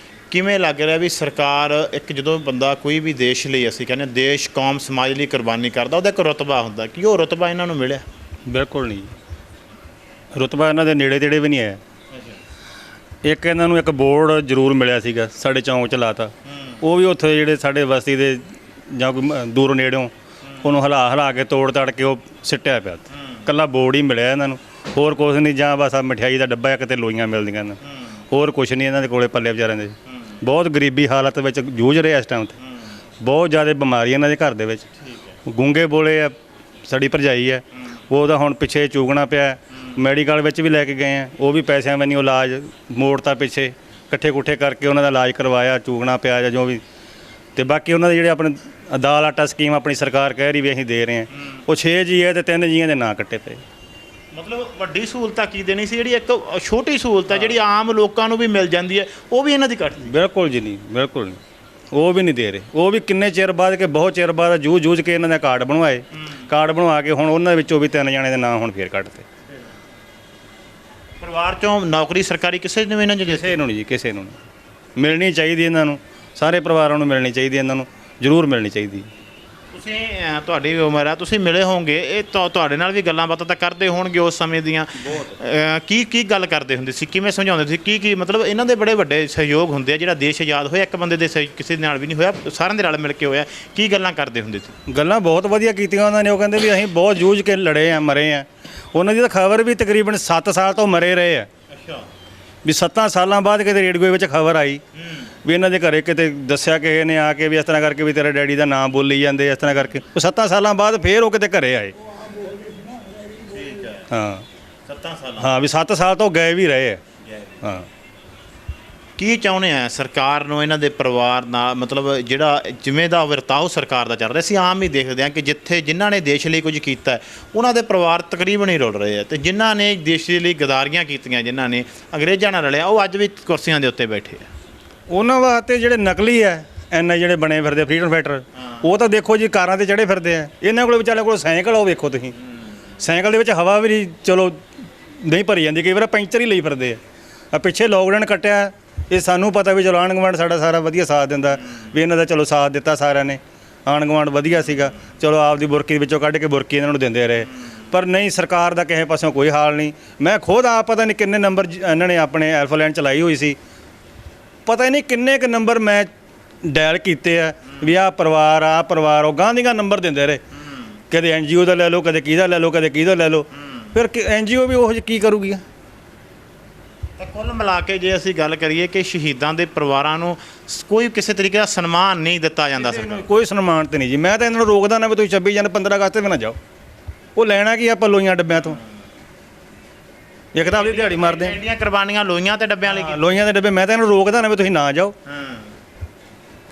ਕਿਵੇਂ ਲੱਗ ਰਿਹਾ ਵੀ ਸਰਕਾਰ ਇੱਕ ਜਦੋਂ ਬੰਦਾ ਕੋਈ ਵੀ ਦੇਸ਼ ਲਈ ਅਸੀਂ ਕਹਿੰਦੇ ਦੇਸ਼ ਕੌਮ ਸਮਾਜ ਲਈ ਕੁਰਬਾਨੀ ਕਰਦਾ ਉਹਦਾ ਇੱਕ ਰੁਤਬਾ ਹੁੰਦਾ, ਕੀ ਉਹ ਰੁਤਬਾ ਇਹਨਾਂ ਨੂੰ ਮਿਲਿਆ? ਬਿਲਕੁਲ ਨਹੀਂ, ਰੁਤਬਾ ਇਹਨਾਂ ਦੇ ਨੇੜੇ ਤੇੜੇ ਵੀ ਨਹੀਂ ਆਇਆ। ਇੱਕ ਇਹਨਾਂ ਨੂੰ ਇੱਕ ਬੋਰਡ ਜ਼ਰੂਰ ਮਿਲਿਆ ਸੀਗਾ, ਸਾਡੇ ਚੌਂਕ 'ਚ ਲਾਤਾ, ਉਹ ਵੀ ਉੱਥੇ ਜਿਹੜੇ ਸਾਡੇ ਬਸਤੀ ਦੇ ਜਾਂ ਕੋਈ ਦੂਰੋਂ ਨੇੜਿਓਂ ਉਹਨੂੰ ਹਿਲਾ ਕੇ ਤੋੜ ਤੜ ਕੇ ਉਹ ਸਿੱਟਿਆ ਪਿਆ। ਇਕੱਲਾ ਬੋਰਡ ਹੀ ਮਿਲਿਆ ਇਹਨਾਂ ਨੂੰ, ਹੋਰ ਕੁਛ ਨਹੀਂ, ਜਾਂ ਬਸ ਮਠਿਆਈ ਦਾ ਡੱਬਾ ਕਿਤੇ ਲੋਈਆਂ ਮਿਲਦੀਆਂ ਨੇ, ਹੋਰ ਕੁਛ ਨਹੀਂ ਇਹਨਾਂ ਦੇ ਕੋਲੇ ਪੱਲੇ ਵਿਚਾਰਿਆਂ ਦੇ। ਬਹੁਤ ਗਰੀਬੀ ਹਾਲਤ ਵਿੱਚ ਜੂਝ ਰਹੇ ਇਸ ਟਾਈਮ 'ਤੇ, ਬਹੁਤ ਜ਼ਿਆਦਾ ਬਿਮਾਰੀ ਇਹਨਾਂ ਦੇ ਘਰ ਦੇ ਵਿੱਚ। ਗੂੰਗੇ ਬੋਲੇ ਆ, ਸਾਡੀ ਭਰਜਾਈ ਹੈ, ਉਹਦਾ ਹੁਣ ਪਿੱਛੇ ਚੂਗਣਾ ਪਿਆ, ਮੈਡੀਕਲ ਵਿੱਚ ਵੀ ਲੈ ਕੇ ਗਏ ਆ, ਉਹ ਵੀ ਪੈਸਿਆਂ ਵਿੱਚ ਨਹੀਂ, ਉਹ ਇਲਾਜ ਮੋੜਤਾ ਪਿੱਛੇ, ਇਕੱਠੇ ਕੁੱਠੇ ਕਰਕੇ ਉਹਨਾਂ ਦਾ ਇਲਾਜ ਕਰਵਾਇਆ, ਚੂਗਣਾ ਪਿਆ ਜਾਂ ਜੋ ਵੀ। ਤੇ ਬਾਕੀ ਉਹਨਾਂ ਦੇ ਜਿਹੜੇ ਆਪਣੇ ਦਾਲ ਆਟਾ ਸਕੀਮ ਆਪਣੀ ਸਰਕਾਰ ਕਹਿ ਰਹੀ ਵੀ ਅਸੀਂ ਦੇ ਰਹੇ ਹਾਂ, ਉਹ 6 ਜੀ ਹੈ ਤੇ 3 ਜੀਆਂ ਦੇ ਨਾਂ ਕੱਟੇ ਪਏ। ਮਤਲਬ ਵੱਡੀ ਸਹੂਲਤਾਂ ਕੀ ਦੇਣੀ ਸੀ, ਜਿਹੜੀ ਇੱਕ ਛੋਟੀ ਸਹੂਲਤ ਹੈ ਜਿਹੜੀ ਆਮ ਲੋਕਾਂ ਨੂੰ ਵੀ ਮਿਲ ਜਾਂਦੀ ਹੈ, ਉਹ ਵੀ ਇਹਨਾਂ ਦੀ ਕੱਟ ਲਈ। ਬਿਲਕੁਲ ਜੀ ਨਹੀਂ, ਬਿਲਕੁਲ ਨਹੀਂ, ਉਹ ਵੀ ਨਹੀਂ ਦੇ ਰਹੇ। ਉਹ ਵੀ ਕਿੰਨੇ ਚਿਰ ਬਾਅਦ ਕਿ ਬਹੁਤ ਚਿਰ ਬਾਅਦ ਜੂਝ ਕੇ ਇਹਨਾਂ ਦੇ ਕਾਰਡ ਬਣਵਾਏ, ਕਾਰਡ ਬਣਵਾ ਕੇ ਹੁਣ ਉਹਨਾਂ ਵਿੱਚੋਂ ਵੀ 3 ਜਣੇ ਦੇ ਨਾਂ ਹੁਣ ਫੇਰ ਕੱਢਤੇ। ਪਰਿਵਾਰ ਚੋਂ ਨੌਕਰੀ ਸਰਕਾਰੀ ਕਿਸੇ ਨੂੰ ਵੀ ਨਾ ਜਗੇ ਕਿਸੇ ਨੂੰ ਨਹੀਂ ਜੀ, ਕਿਸੇ ਨੂੰ ਨਹੀਂ। ਮਿਲਣੀ ਚਾਹੀਦੀ ਇਹਨਾਂ ਨੂੰ, ਸਾਰੇ ਪਰਿਵਾਰਾਂ ਨੂੰ ਮਿਲਣੀ ਚਾਹੀਦੀ, ਇਹਨਾਂ ਨੂੰ ਜ਼ਰੂਰ ਮਿਲਣੀ ਚਾਹੀਦੀ। ਤੁਸੀਂ ਤੁਹਾਡੀ ਵੀ ਉਮਰ ਆ, ਤੁਸੀਂ ਮਿਲੇ ਹੋਵੋਗੇ, ਇਹ ਤੁਹਾਡੇ ਨਾਲ ਵੀ ਗੱਲਾਂ ਬਾਤਾਂ ਤਾਂ ਕਰਦੇ ਹੋਣਗੇ ਉਸ ਸਮੇਂ ਦੀਆਂ। ਕੀ ਗੱਲ ਕਰਦੇ ਹੁੰਦੇ ਸੀ, ਕਿਵੇਂ ਸਮਝਾਉਂਦੇ ਸੀ, ਕੀ ਮਤਲਬ ਇਹਨਾਂ ਦੇ ਬੜੇ ਵੱਡੇ ਸਹਿਯੋਗ ਹੁੰਦੇ ਆ। ਜਿਹੜਾ ਦੇਸ਼ ਆਜ਼ਾਦ ਹੋਇਆ ਇੱਕ ਬੰਦੇ ਦੇ ਕਿਸੇ ਨਾਲ ਵੀ ਨਹੀਂ ਹੋਇਆ, ਸਾਰਿਆਂ ਦੇ ਨਾਲ ਮਿਲ ਕੇ ਹੋਇਆ। ਕੀ ਗੱਲਾਂ ਕਰਦੇ ਹੁੰਦੇ ਸੀ? ਗੱਲਾਂ ਬਹੁਤ ਵਧੀਆ ਕੀਤੀਆਂ ਉਹਨਾਂ ਨੇ। ਉਹ ਕਹਿੰਦੇ ਵੀ ਅਸੀਂ ਬਹੁਤ ਜੂਝ ਕੇ ਲੜੇ ਆ, ਮਰੇ ਆ। ਉਹਨਾਂ ਦੀ ਤਾਂ ਖਬਰ ਵੀ ਤਕਰੀਬਨ 7 ਸਾਲ ਤੋਂ ਮਰੇ ਰਹੇ ਆ। ਅੱਛਾ, ਵੀ 7 ਸਾਲਾਂ ਬਾਅਦ ਕਿਤੇ ਰੇਡੀਓ ਵਿੱਚ ਖਬਰ ਆਈ ਵੀ ਇਹਨਾਂ ਦੇ ਘਰੇ ਕਿਤੇ ਦੱਸਿਆ ਕਿਸੇ ਨੇ ਆ ਕੇ ਵੀ ਇਸ ਤਰ੍ਹਾਂ ਕਰਕੇ ਵੀ ਤੇਰੇ ਡੈਡੀ ਦਾ ਨਾਮ ਬੋਲੀ ਜਾਂਦੇ, ਇਸ ਤਰ੍ਹਾਂ ਕਰਕੇ। ਉਹ 7 ਸਾਲਾਂ ਬਾਅਦ ਫੇਰ ਉਹ ਕਿਤੇ ਘਰੇ ਆਏ। ਹਾਂ, 7 ਸਾਲ। ਹਾਂ, ਵੀ 7 ਸਾਲ ਤੋਂ ਗਏ ਵੀ ਰਹੇ ਆ। ਹਾਂ, ਕੀ ਚਾਹੁੰਦੇ ਆ ਸਰਕਾਰ ਨੂੰ ਇਹਨਾਂ ਦੇ ਪਰਿਵਾਰ ਨਾਲ, ਮਤਲਬ ਜਿਹੜਾ ਜਿਵੇਂ ਦਾ ਵਰਤਾਓ ਸਰਕਾਰ ਦਾ ਚੱਲ ਰਿਹਾ, ਅਸੀਂ ਆਮ ਹੀ ਦੇਖਦੇ ਹਾਂ ਕਿ ਜਿਨ੍ਹਾਂ ਨੇ ਦੇਸ਼ ਲਈ ਕੁਝ ਕੀਤਾ ਉਹਨਾਂ ਦੇ ਪਰਿਵਾਰ ਤਕਰੀਬਨ ਹੀ ਰੁਲ ਰਹੇ ਆ, ਤੇ ਜਿਨ੍ਹਾਂ ਨੇ ਦੇਸ਼ ਦੇ ਲਈ ਗਦਾਰੀਆਂ ਕੀਤੀਆਂ, ਜਿਨ੍ਹਾਂ ਨੇ ਅੰਗਰੇਜ਼ਾਂ ਨਾਲ ਰਲਿਆ, ਉਹ ਅੱਜ ਵੀ ਕੁਰਸੀਆਂ ਦੇ ਉੱਤੇ ਬੈਠੇ ਆ। ਉਹਨਾਂ ਵਾਸਤੇ ਜਿਹੜੇ ਨਕਲੀ ਆ ਐਨ ਜਿਹੜੇ ਬਣੇ ਫਿਰਦੇ ਫਰੀਡਮ ਫਾਈਟਰ, ਉਹ ਤਾਂ ਦੇਖੋ ਜੀ ਕਾਰਾਂ ਤੇ ਚੜੇ ਫਿਰਦੇ ਆ। ਇਹਨਾਂ ਕੋਲ ਵਿਚਾਰਿਆਂ ਕੋਲ ਸਾਈਕਲ, ਉਹ ਵੇਖੋ ਤੁਸੀਂ, ਸਾਈਕਲ ਦੇ ਵਿੱਚ ਹਵਾ ਵੀ ਨਹੀਂ ਚਲੋ ਨਹੀਂ ਭਰੀ ਜਾਂਦੀ, ਕਈ ਵਾਰ ਪੈਂਚਰ ਹੀ ਲਈ ਫਿਰਦੇ ਆ। ਪਿੱਛੇ ਲੋਕਡਾਊਨ ਕੱਟਿਆ, ਇਹ ਸਾਨੂੰ ਪਤਾ ਵੀ ਚਲੋ ਆਂਢ ਗੁਆਂਢ ਸਾਡਾ ਸਾਰਾ ਵਧੀਆ ਸਾਥ ਦਿੰਦਾ, ਵੀ ਇਹਨਾਂ ਦਾ ਚਲੋ ਸਾਥ ਦਿੱਤਾ ਸਾਰਿਆਂ ਨੇ, ਆਂਢ ਗੁਆਂਢ ਵਧੀਆ ਸੀਗਾ, ਚਲੋ ਆਪਦੀ ਬੁਰਕੀ ਵਿੱਚੋਂ ਕੱਢ ਕੇ ਬੁਰਕੀ ਇਹਨਾਂ ਨੂੰ ਦਿੰਦੇ ਰਹੇ। ਪਰ ਨਹੀਂ, ਸਰਕਾਰ ਦਾ ਕਿਸੇ ਪਾਸੋਂ ਕੋਈ ਹਾਲ ਨਹੀਂ। ਮੈਂ ਖੁਦ ਆਪ ਪਤਾ ਨਹੀਂ ਕਿੰਨੇ ਨੰਬਰ ਇਹਨਾਂ ਨੇ ਆਪਣੇ ਐਲਫਾਲੈਂਡ ਚਲਾਈ ਹੋਈ ਸੀ, ਪਤਾ ਨਹੀਂ ਕਿੰਨੇ ਕੁ ਨੰਬਰ ਮੈਂ ਡਾਇਲ ਕੀਤੇ ਆ ਵੀ ਆਹ ਪਰਿਵਾਰ ਉਹ ਗਾਂਧੀਆਂ ਨੰਬਰ ਦਿੰਦੇ ਰਹੇ। ਕਦੇ NGO ਦਾ ਲੈ ਲਓ, ਕਦੇ ਕਿਹਦਾ ਲੈ ਲਓ, ਕਦੇ ਕਿਹਦਾ ਲੈ ਲਓ। ਫਿਰ NGO ਵੀ ਉਹ ਜਿਹੀ ਕੀ ਕਰੂਗੀ? ਤਾਂ ਕੁੱਲ ਮਿਲਾ ਕੇ ਜੇ ਅਸੀਂ ਗੱਲ ਕਰੀਏ ਕਿ ਸ਼ਹੀਦਾਂ ਦੇ ਪਰਿਵਾਰਾਂ ਨੂੰ ਕੋਈ ਕਿਸੇ ਤਰੀਕੇ ਦਾ ਸਨਮਾਨ ਨਹੀਂ ਦਿੱਤਾ ਜਾਂਦਾ ਸਰਕਾਰ। ਕੋਈ ਸਨਮਾਨ ਤੇ ਨਹੀਂ ਜੀ। ਮੈਂ ਤਾਂ ਇਹਨਾਂ ਨੂੰ ਰੋਕਦਾ ਨਾ ਵੀ ਤੁਸੀਂ 26 ਜਨ 15 ਅਗਸਤ ਤੇ ਵੀ ਨਾ ਜਾਓ। ਉਹ ਲੈਣਾ ਕੀ ਆਪਾਂ ਲੋਈਆਂ ਡੱਬਿਆਂ ਤੋਂ, ਇੱਕ ਤਾਂ ਆਪਣੀ ਦਿਹਾੜੀ ਮਾਰਦੇ ਆ। ਇੰਡੀਆਂ ਕੁਰਬਾਨੀਆਂ ਲੋਈਆਂ ਤੇ ਡੱਬਿਆਂ ਲਈ। ਲੋਈਆਂ ਦੇ ਡੱਬੇ ਮੈਂ ਤਾਂ ਇਹਨੂੰ ਰੋਕਦਾ ਨਾ ਵੀ ਤੁਸੀਂ ਨਾ ਜਾਓ।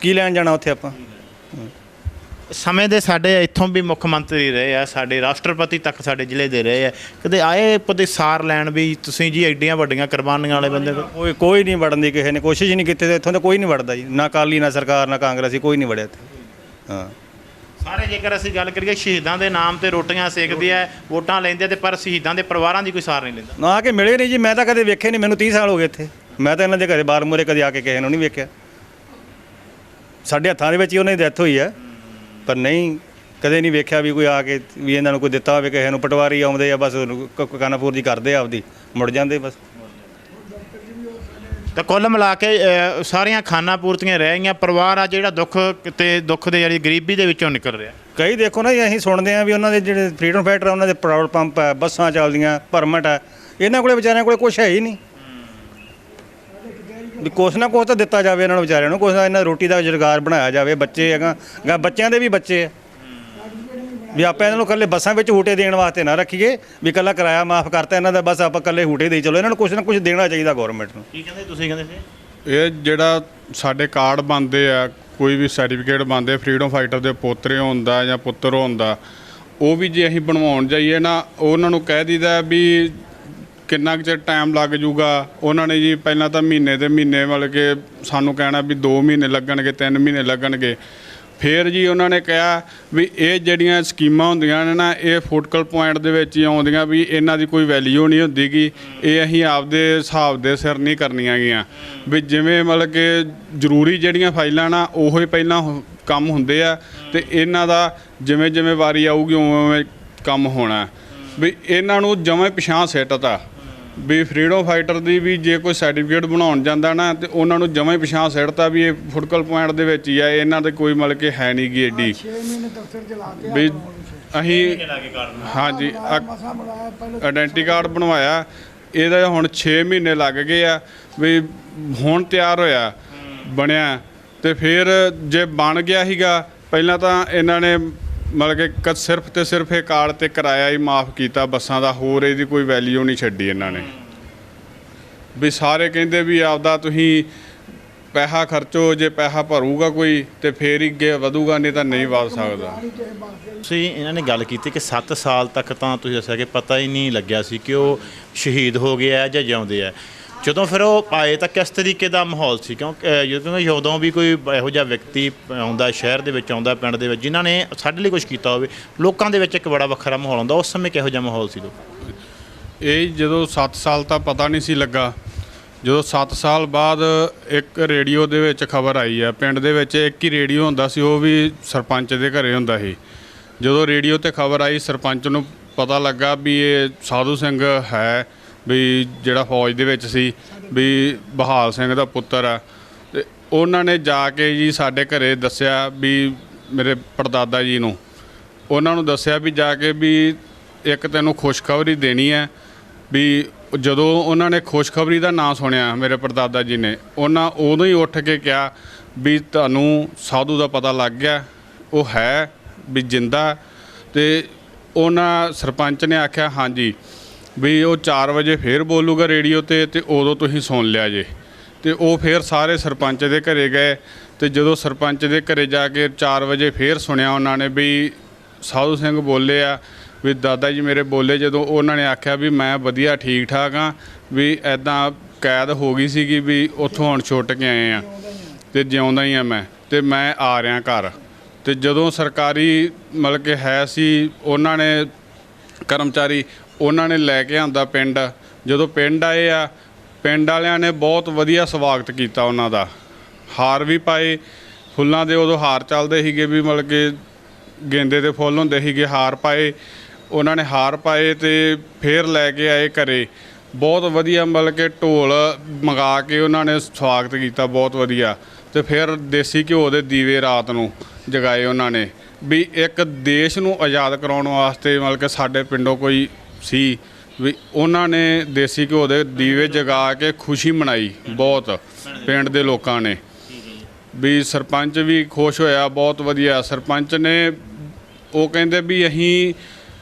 ਕੀ ਲੈਣ ਜਾਣਾ ਉੱਥੇ ਆਪਾਂ? ਸਮੇਂ ਦੇ ਸਾਡੇ ਇੱਥੋਂ ਵੀ ਮੁੱਖ ਮੰਤਰੀ ਰਹੇ ਆ, ਸਾਡੇ ਰਾਸ਼ਟਰਪਤੀ ਤੱਕ ਸਾਡੇ ਜ਼ਿਲ੍ਹੇ ਦੇ ਰਹੇ ਆ, ਕਦੇ ਆਏ ਪਤੇ ਸਾਰ ਲੈਣ ਵੀ ਤੁਸੀਂ ਜੀ ਐਡੀਆਂ ਵੱਡੀਆਂ ਕੁਰਬਾਨੀਆਂ ਵਾਲੇ ਬੰਦੇ? ਕੋਈ ਨਹੀਂ ਵੜਨ ਦੀ ਕਿਸੇ ਨੇ ਕੋਸ਼ਿਸ਼ ਹੀ ਨਹੀਂ ਕੀਤੀ, ਤੇ ਇੱਥੋਂ ਤਾਂ ਕੋਈ ਨਹੀਂ ਵੜਦਾ ਜੀ, ਨਾ ਅਕਾਲੀ, ਨਾ ਸਰਕਾਰ, ਨਾ ਕਾਂਗਰਸੀ, ਕੋਈ ਨਹੀਂ ਵੜਿਆ ਇੱਥੇ। ਹਾਂ, ਸਾਰੇ ਜੇਕਰ ਅਸੀਂ ਗੱਲ ਕਰੀਏ ਸ਼ਹੀਦਾਂ ਦੇ ਨਾਮ ਤੇ ਰੋਟੀਆਂ ਸੇਕਦੇ ਆ, ਵੋਟਾਂ ਲੈਂਦੇ ਆ, ਤੇ ਪਰ ਸ਼ਹੀਦਾਂ ਦੇ ਪਰਿਵਾਰਾਂ ਦੀ ਕੋਈ ਸਾਰ ਨਹੀਂ ਲੈਂਦਾ। ਨਾ ਕਿ ਮਿਲੇ ਨਹੀਂ ਜੀ, ਮੈਂ ਤਾਂ ਕਦੇ ਵੇਖੇ ਨਹੀਂ। ਮੈਨੂੰ 30 ਸਾਲ ਹੋ ਗਏ ਇੱਥੇ, ਮੈਂ ਤਾਂ ਇਹਨਾਂ ਦੇ ਘਰੇ ਬਾਰ ਮੂਹਰੇ ਕਦੇ ਆ ਕੇ ਕਿਸੇ ਨੂੰ ਨਹੀਂ ਵੇਖਿਆ। ਸਾਡੇ ਹੱਥਾਂ ਦੇ ਵਿੱਚ ਹੀ ਉਹਨਾਂ ਦੀ ਡੈਥ ਹੋਈ ਹੈ, ਪਰ ਨਹੀਂ ਕਦੇ ਨਹੀਂ ਵੇਖਿਆ ਵੀ ਕੋਈ ਆ ਕੇ ਵੀ ਇਹਨਾਂ ਨੂੰ ਕੋਈ ਦਿੱਤਾ ਹੋਵੇ ਕਿਸੇ ਨੂੰ। ਪਟਵਾਰੀ ਆਉਂਦੇ ਆ, ਬਸ ਕਾਨਾਪੂਰ ਜੀ ਕਰਦੇ ਆਪਦੀ, ਮੁੜ ਜਾਂਦੇ ਬਸ। ਤਾਂ ਕੁੱਲ ਮਿਲਾ ਕੇ ਸਾਰੀਆਂ ਖਾਨਾ ਪੂਰਤੀਆਂ ਰਹਿ ਗਈਆਂ। ਪਰਿਵਾਰ ਆ ਜਿਹੜਾ ਦੁੱਖ ਦੇ ਜਿਹੜੀ ਗਰੀਬੀ ਦੇ ਵਿੱਚੋਂ ਨਿਕਲ ਰਿਹਾ। ਕਈ ਦੇਖੋ ਨਾ ਜੀ, ਅਸੀਂ ਸੁਣਦੇ ਹਾਂ ਵੀ ਉਹਨਾਂ ਦੇ ਜਿਹੜੇ ਫਰੀਡਮ ਫਾਈਟਰ, ਉਹਨਾਂ ਦੇ ਪੈਟਰੋਲ ਪੰਪ ਹੈ, ਬੱਸਾਂ ਚੱਲਦੀਆਂ, ਪਰਮਿਟ ਹੈ, ਇਹਨਾਂ ਕੋਲੇ ਵਿਚਾਰਿਆਂ ਕੋਲੇ ਕੁਛ ਹੈ ਹੀ ਨਹੀਂ। ਵੀ ਕੁਛ ਨਾ ਕੁਛ ਤਾਂ ਦਿੱਤਾ ਜਾਵੇ ਇਹਨਾਂ ਨੂੰ ਵਿਚਾਰਿਆਂ ਨੂੰ, ਕੁਛ ਇਹਨਾਂ ਰੋਟੀ ਦਾ ਰੁਜ਼ਗਾਰ ਬਣਾਇਆ ਜਾਵੇ। ਬੱਚੇ ਹੈਗਾ, ਬੱਚਿਆਂ ਦੇ ਵੀ ਬੱਚੇ ਆ, ਵੀ ਆਪਾਂ ਇਹਨਾਂ ਨੂੰ ਇਕੱਲੇ ਬੱਸਾਂ ਵਿੱਚ ਹੂਟੇ ਦੇਣ ਵਾਸਤੇ ਨਾ ਰੱਖੀਏ ਵੀ ਇਕੱਲਾ ਕਿਰਾਇਆ ਮਾਫ ਕਰਤਾ ਇਹਨਾਂ ਦਾ, ਬਸ ਆਪਾਂ ਇਕੱਲੇ ਹੂਟੇ ਦੇਈ ਚਲੋ। ਇਹਨਾਂ ਨੂੰ ਕੁਛ ਨਾ ਕੁਛ ਦੇਣਾ ਚਾਹੀਦਾ ਗੌਰਮੈਂਟ ਨੂੰ। ਕੀ ਕਹਿੰਦੇ ਤੁਸੀਂ? ਕਹਿੰਦੇ ਸੀ ਇਹ ਜਿਹੜਾ ਸਾਡੇ ਕਾਰਡ ਬਣਦੇ ਆ, ਕੋਈ ਵੀ ਸਰਟੀਫਿਕੇਟ ਬਣਦੇ ਫਰੀਡਮ ਫਾਈਟਰ ਦੇ ਪੋਤਰੇ ਹੋਣ ਦਾ ਜਾਂ ਪੁੱਤਰ ਹੋਣ ਦਾ, ਉਹ ਵੀ ਜੇ ਅਸੀਂ ਬਣਵਾਉਣ ਜਾਈਏ ਨਾ, ਉਹਨਾਂ ਨੂੰ ਕਹਿ ਦਈਦਾ ਵੀ ਕਿੰਨਾ ਕੁ ਚਿਰ ਟਾਈਮ ਲੱਗ ਜੂਗਾ। ਉਹਨਾਂ ਨੇ ਜੀ ਪਹਿਲਾਂ ਤਾਂ ਮਹੀਨੇ ਦੇ ਮਹੀਨੇ ਮਤਲਬ ਕਿ ਸਾਨੂੰ ਕਹਿਣਾ ਵੀ 2 ਮਹੀਨੇ ਲੱਗਣਗੇ, 3 ਮਹੀਨੇ ਲੱਗਣਗੇ। ਫਿਰ ਜੀ ਉਹਨਾਂ ਨੇ ਕਿਹਾ ਵੀ ਇਹ ਜਿਹੜੀਆਂ ਸਕੀਮਾਂ ਹੁੰਦੀਆਂ ਨੇ ਨਾ, ਇਹ ਫੋਕਲ ਪੁਆਇੰਟ ਦੇ ਵਿੱਚ ਹੀ ਆਉਂਦੀਆਂ, ਵੀ ਇਹਨਾਂ ਦੀ ਕੋਈ ਵੈਲਿਊ ਨਹੀਂ ਹੁੰਦੀ ਗੀ, ਇਹ ਅਸੀਂ ਆਪਦੇ ਹਿਸਾਬ ਦੇ ਸਿਰ ਨਹੀਂ ਕਰਨੀਆਂ ਗੀਆਂ। ਵੀ ਜਿਵੇਂ ਮਤਲਬ ਕਿ ਜ਼ਰੂਰੀ ਜਿਹੜੀਆਂ ਫਾਈਲਾਂ ਨਾ, ਉਹੋ ਹੀ ਪਹਿਲਾਂ ਕੰਮ ਹੁੰਦੇ ਆ, ਅਤੇ ਇਹਨਾਂ ਦਾ ਜਿਵੇਂ ਜਿਵੇਂ ਵਾਰੀ ਆਊਗੀ ਉਵੇਂ ਉਵੇਂ ਕੰਮ ਹੋਣਾ। ਵੀ ਇਹਨਾਂ ਨੂੰ ਜਮਾਂ ਪਿਛਾਂਹ ਸਿੱਟਤਾ ਵੀ ਫਰੀਡਮ ਫਾਈਟਰ ਦੀ ਵੀ ਜੇ ਕੋਈ ਸਰਟੀਫਿਕੇਟ ਬਣਾਉਣ ਜਾਂਦਾ ਨਾ, ਤੇ ਉਹਨਾਂ ਨੂੰ ਜਮਾਂ ਹੀ ਪਿਛਾਂਹ ਸਿੱਟਤਾ ਵੀ ਇਹ ਫੋਕਲ ਪੁਆਇੰਟ ਦੇ ਵਿੱਚ ਹੀ ਆ, ਇਹਨਾਂ ਦੇ ਕੋਈ ਮਤਲਬ ਕਿ ਹੈ ਨਹੀਂ ਗੀ ਐਡੀ। ਵੀ ਅਸੀਂ ਹਾਂਜੀ ਆਇਡੈਂਟੀ ਕਾਰਡ ਬਣਵਾਇਆ, ਇਹਦਾ ਹੁਣ 6 ਮਹੀਨੇ ਲੱਗ ਗਏ ਆ ਵੀ ਹੁਣ ਤਿਆਰ ਹੋਇਆ ਬਣਿਆ। ਤੇ ਫਿਰ ਜੇ ਬਣ ਗਿਆ ਸੀਗਾ, ਪਹਿਲਾਂ ਤਾਂ ਇਹਨਾਂ ਨੇ ਮਤਲਬ ਕਿ ਸਿਰਫ ਤੇ ਸਿਰਫ ਇਹ ਕਾਰਡ ਤੇ ਕਿਰਾਇਆ ਹੀ ਮਾਫ ਕੀਤਾ ਬੱਸਾਂ ਦਾ, ਹੋਰ ਇਹਦੀ ਕੋਈ ਵੈਲਿਊ ਨਹੀਂ ਛੱਡੀ ਇਹਨਾਂ ਨੇ। ਵੀ ਸਾਰੇ ਕਹਿੰਦੇ ਵੀ ਆਪਦਾ ਤੁਸੀਂ ਪੈਸਾ ਖਰਚੋ, ਜੇ ਪੈਸਾ ਭਰੂਗਾ ਕੋਈ ਤੇ ਫੇਰ ਹੀ ਅੱਗੇ ਵਧੂਗਾ, ਨਹੀਂ ਤਾਂ ਨਹੀਂ ਵਧ ਸਕਦਾ। ਤੁਸੀਂ ਇਹਨਾਂ ਨੇ ਗੱਲ ਕੀਤੀ ਕਿ 7 ਸਾਲ ਤੱਕ ਤਾਂ ਤੁਸੀਂ ਦੱਸਿਆ ਕਿ ਪਤਾ ਹੀ ਨਹੀਂ ਲੱਗਿਆ ਸੀ ਕਿ ਉਹ ਸ਼ਹੀਦ ਹੋ ਗਏ ਆ ਜਾਂ ਜਿਉਂਦੇ ਆ। ਜਦੋਂ ਫਿਰ ਉਹ ਆਏ ਤਾਂ ਕਿਸ ਤਰੀਕੇ ਦਾ ਮਾਹੌਲ ਸੀ? ਕਿਉਂਕਿ ਜਦੋਂ ਵੀ ਕੋਈ ਇਹੋ ਜਿਹਾ ਵਿਅਕਤੀ ਆਉਂਦਾ, ਸ਼ਹਿਰ ਦੇ ਵਿੱਚ ਆਉਂਦਾ, ਪਿੰਡ ਦੇ ਵਿੱਚ, ਜਿਨ੍ਹਾਂ ਨੇ ਸਾਡੇ ਲਈ ਕੁਝ ਕੀਤਾ ਹੋਵੇ, ਲੋਕਾਂ ਦੇ ਵਿੱਚ ਇੱਕ ਬੜਾ ਵੱਖਰਾ ਮਾਹੌਲ ਹੁੰਦਾ। ਉਸ ਸਮੇਂ ਕਿਹੋ ਜਿਹਾ ਮਾਹੌਲ ਸੀ? ਇਹ ਜਦੋਂ 7 ਸਾਲ ਤਾਂ ਪਤਾ ਨਹੀਂ ਸੀ ਲੱਗਾ। ਜਦੋਂ 7 ਸਾਲ ਬਾਅਦ ਇੱਕ ਰੇਡੀਓ ਦੇ ਵਿੱਚ ਖਬਰ ਆਈ ਆ, ਪਿੰਡ ਦੇ ਵਿੱਚ ਇੱਕ ਹੀ ਰੇਡੀਓ ਹੁੰਦਾ ਸੀ, ਉਹ ਵੀ ਸਰਪੰਚ ਦੇ ਘਰੇ ਹੁੰਦਾ ਸੀ। ਜਦੋਂ ਰੇਡੀਓ ਤੇ ਖਬਰ ਆਈ, ਸਰਪੰਚ ਨੂੰ ਪਤਾ ਲੱਗਾ ਵੀ ਇਹ ਸਾਧੂ ਸਿੰਘ ਹੈ, ਵੀ ਜਿਹੜਾ ਫੌਜ ਦੇ ਵਿੱਚ ਸੀ, ਵੀ ਬਹਾਲ ਸਿੰਘ ਦਾ ਪੁੱਤਰ ਆ। ਤੇ ਉਹਨਾਂ ਨੇ ਜਾ ਕੇ ਜੀ ਸਾਡੇ ਘਰੇ ਦੱਸਿਆ, ਵੀ ਮੇਰੇ ਪੜਦਾਦਾ ਜੀ ਨੂੰ, ਉਹਨਾਂ ਨੂੰ ਦੱਸਿਆ ਵੀ ਜਾ ਕੇ ਵੀ ਇੱਕ ਤੈਨੂੰ ਖੁਸ਼ਖਬਰੀ ਦੇਣੀ ਹੈ। ਵੀ ਜਦੋਂ ਉਹਨਾਂ ਨੇ ਖੁਸ਼ਖਬਰੀ ਦਾ ਨਾਂ ਸੁਣਿਆ ਮੇਰੇ ਪੜਦਾਦਾ ਜੀ ਨੇ, ਉਹਨਾਂ ਉਦੋਂ ਹੀ ਉੱਠ ਕੇ ਕਿਹਾ ਵੀ ਤੁਹਾਨੂੰ ਸਾਧੂ ਦਾ ਪਤਾ ਲੱਗ ਗਿਆ, ਉਹ ਹੈ ਵੀ ਜਿੰਦਾ। ਤੇ ਉਹਨਾਂ ਸਰਪੰਚ ਨੇ ਆਖਿਆ ਹਾਂਜੀ ਵੀ ਉਹ 4 ਵਜੇ ਫੇਰ ਬੋਲੂਗਾ ਰੇਡੀਓ ਤੇ ਉਦੋਂ ਤੁਸੀਂ ਸੁਣ ਲਿਆ ਜੇ। ਤੇ ਉਹ ਫੇਰ ਸਾਰੇ ਸਰਪੰਚ ਦੇ ਘਰੇ ਗਏ, ਤੇ ਜਦੋਂ ਸਰਪੰਚ ਦੇ ਘਰੇ ਜਾ ਕੇ 4 ਵਜੇ ਫੇਰ ਸੁਣਿਆ ਉਹਨਾਂ ਨੇ ਵੀ ਸਾਧੂ ਸਿੰਘ ਬੋਲੇ ਆ, ਵੀ ਦਾਦਾ ਜੀ ਮੇਰੇ ਬੋਲੇ। ਜਦੋਂ ਉਹਨਾਂ ਨੇ ਆਖਿਆ ਵੀ ਮੈਂ ਵਧੀਆ ਠੀਕ ਠਾਕ ਹਾਂ, ਵੀ ਐਦਾਂ ਕੈਦ ਹੋ ਗਈ ਸੀਗੀ, ਵੀ ਉੱਥੋਂ ਹੁਣ ਛੁੱਟ ਕੇ ਆਏ ਆ ਤੇ ਜਿਉਂਦਾ ਹੀ ਆ ਮੈਂ, ਤੇ ਮੈਂ ਆ ਰਿਹਾ ਘਰ। ਤੇ ਜਦੋਂ ਸਰਕਾਰੀ ਮਤਲਬ ਕਿ ਹੈ ਸੀ, ਉਹਨਾਂ ਨੇ ਕਰਮਚਾਰੀ ਉਹਨਾਂ ਨੇ ਲੈ ਕੇ ਆਂਦਾ ਪਿੰਡ। ਜਦੋਂ ਪਿੰਡ ਆਏ ਆ, ਪਿੰਡ ਵਾਲਿਆਂ ਨੇ ਬਹੁਤ ਵਧੀਆ ਸਵਾਗਤ ਕੀਤਾ ਉਹਨਾਂ ਦਾ। ਹਾਰ ਵੀ ਪਾਏ ਫੁੱਲਾਂ ਦੇ, ਉਦੋਂ ਹਾਰ ਚੱਲਦੇ ਸੀਗੇ, ਵੀ ਮਤਲਬ ਕਿ ਗੇਂਦੇ ਦੇ ਫੁੱਲ ਹੁੰਦੇ ਸੀਗੇ, ਹਾਰ ਪਾਏ ਉਹਨਾਂ ਨੇ, ਹਾਰ ਪਾਏ ਤੇ ਫੇਰ ਲੈ ਕੇ ਆਏ ਘਰੇ। ਬਹੁਤ ਵਧੀਆ ਮਤਲਬ ਕਿ ਢੋਲ ਮੰਗਾ ਕੇ ਉਹਨਾਂ ਨੇ ਸਵਾਗਤ ਕੀਤਾ, ਬਹੁਤ ਵਧੀਆ। ਤੇ ਫਿਰ ਦੇਸੀ ਘਿਓ ਦੇ ਦੀਵੇ ਰਾਤ ਨੂੰ ਜਗਾਏ ਉਹਨਾਂ ਨੇ, ਵੀ ਇੱਕ ਦੇਸ਼ ਨੂੰ ਆਜ਼ਾਦ ਕਰਾਉਣ ਵਾਸਤੇ ਮਤਲਬ ਕਿ ਸਾਡੇ ਪਿੰਡੋਂ ਕੋਈ ਸੀ, ਵੀ ਉਹਨਾਂ ਨੇ ਦੇਸੀ ਘਿਓ ਦੇ ਦੀਵੇ ਜਗਾ ਕੇ ਖੁਸ਼ੀ ਮਨਾਈ ਬਹੁਤ ਪਿੰਡ ਦੇ ਲੋਕਾਂ ਨੇ। ਵੀ ਸਰਪੰਚ ਵੀ ਖੁਸ਼ ਹੋਇਆ, ਬਹੁਤ ਵਧੀਆ। ਸਰਪੰਚ ਨੇ ਉਹ ਕਹਿੰਦੇ ਵੀ ਅਸੀਂ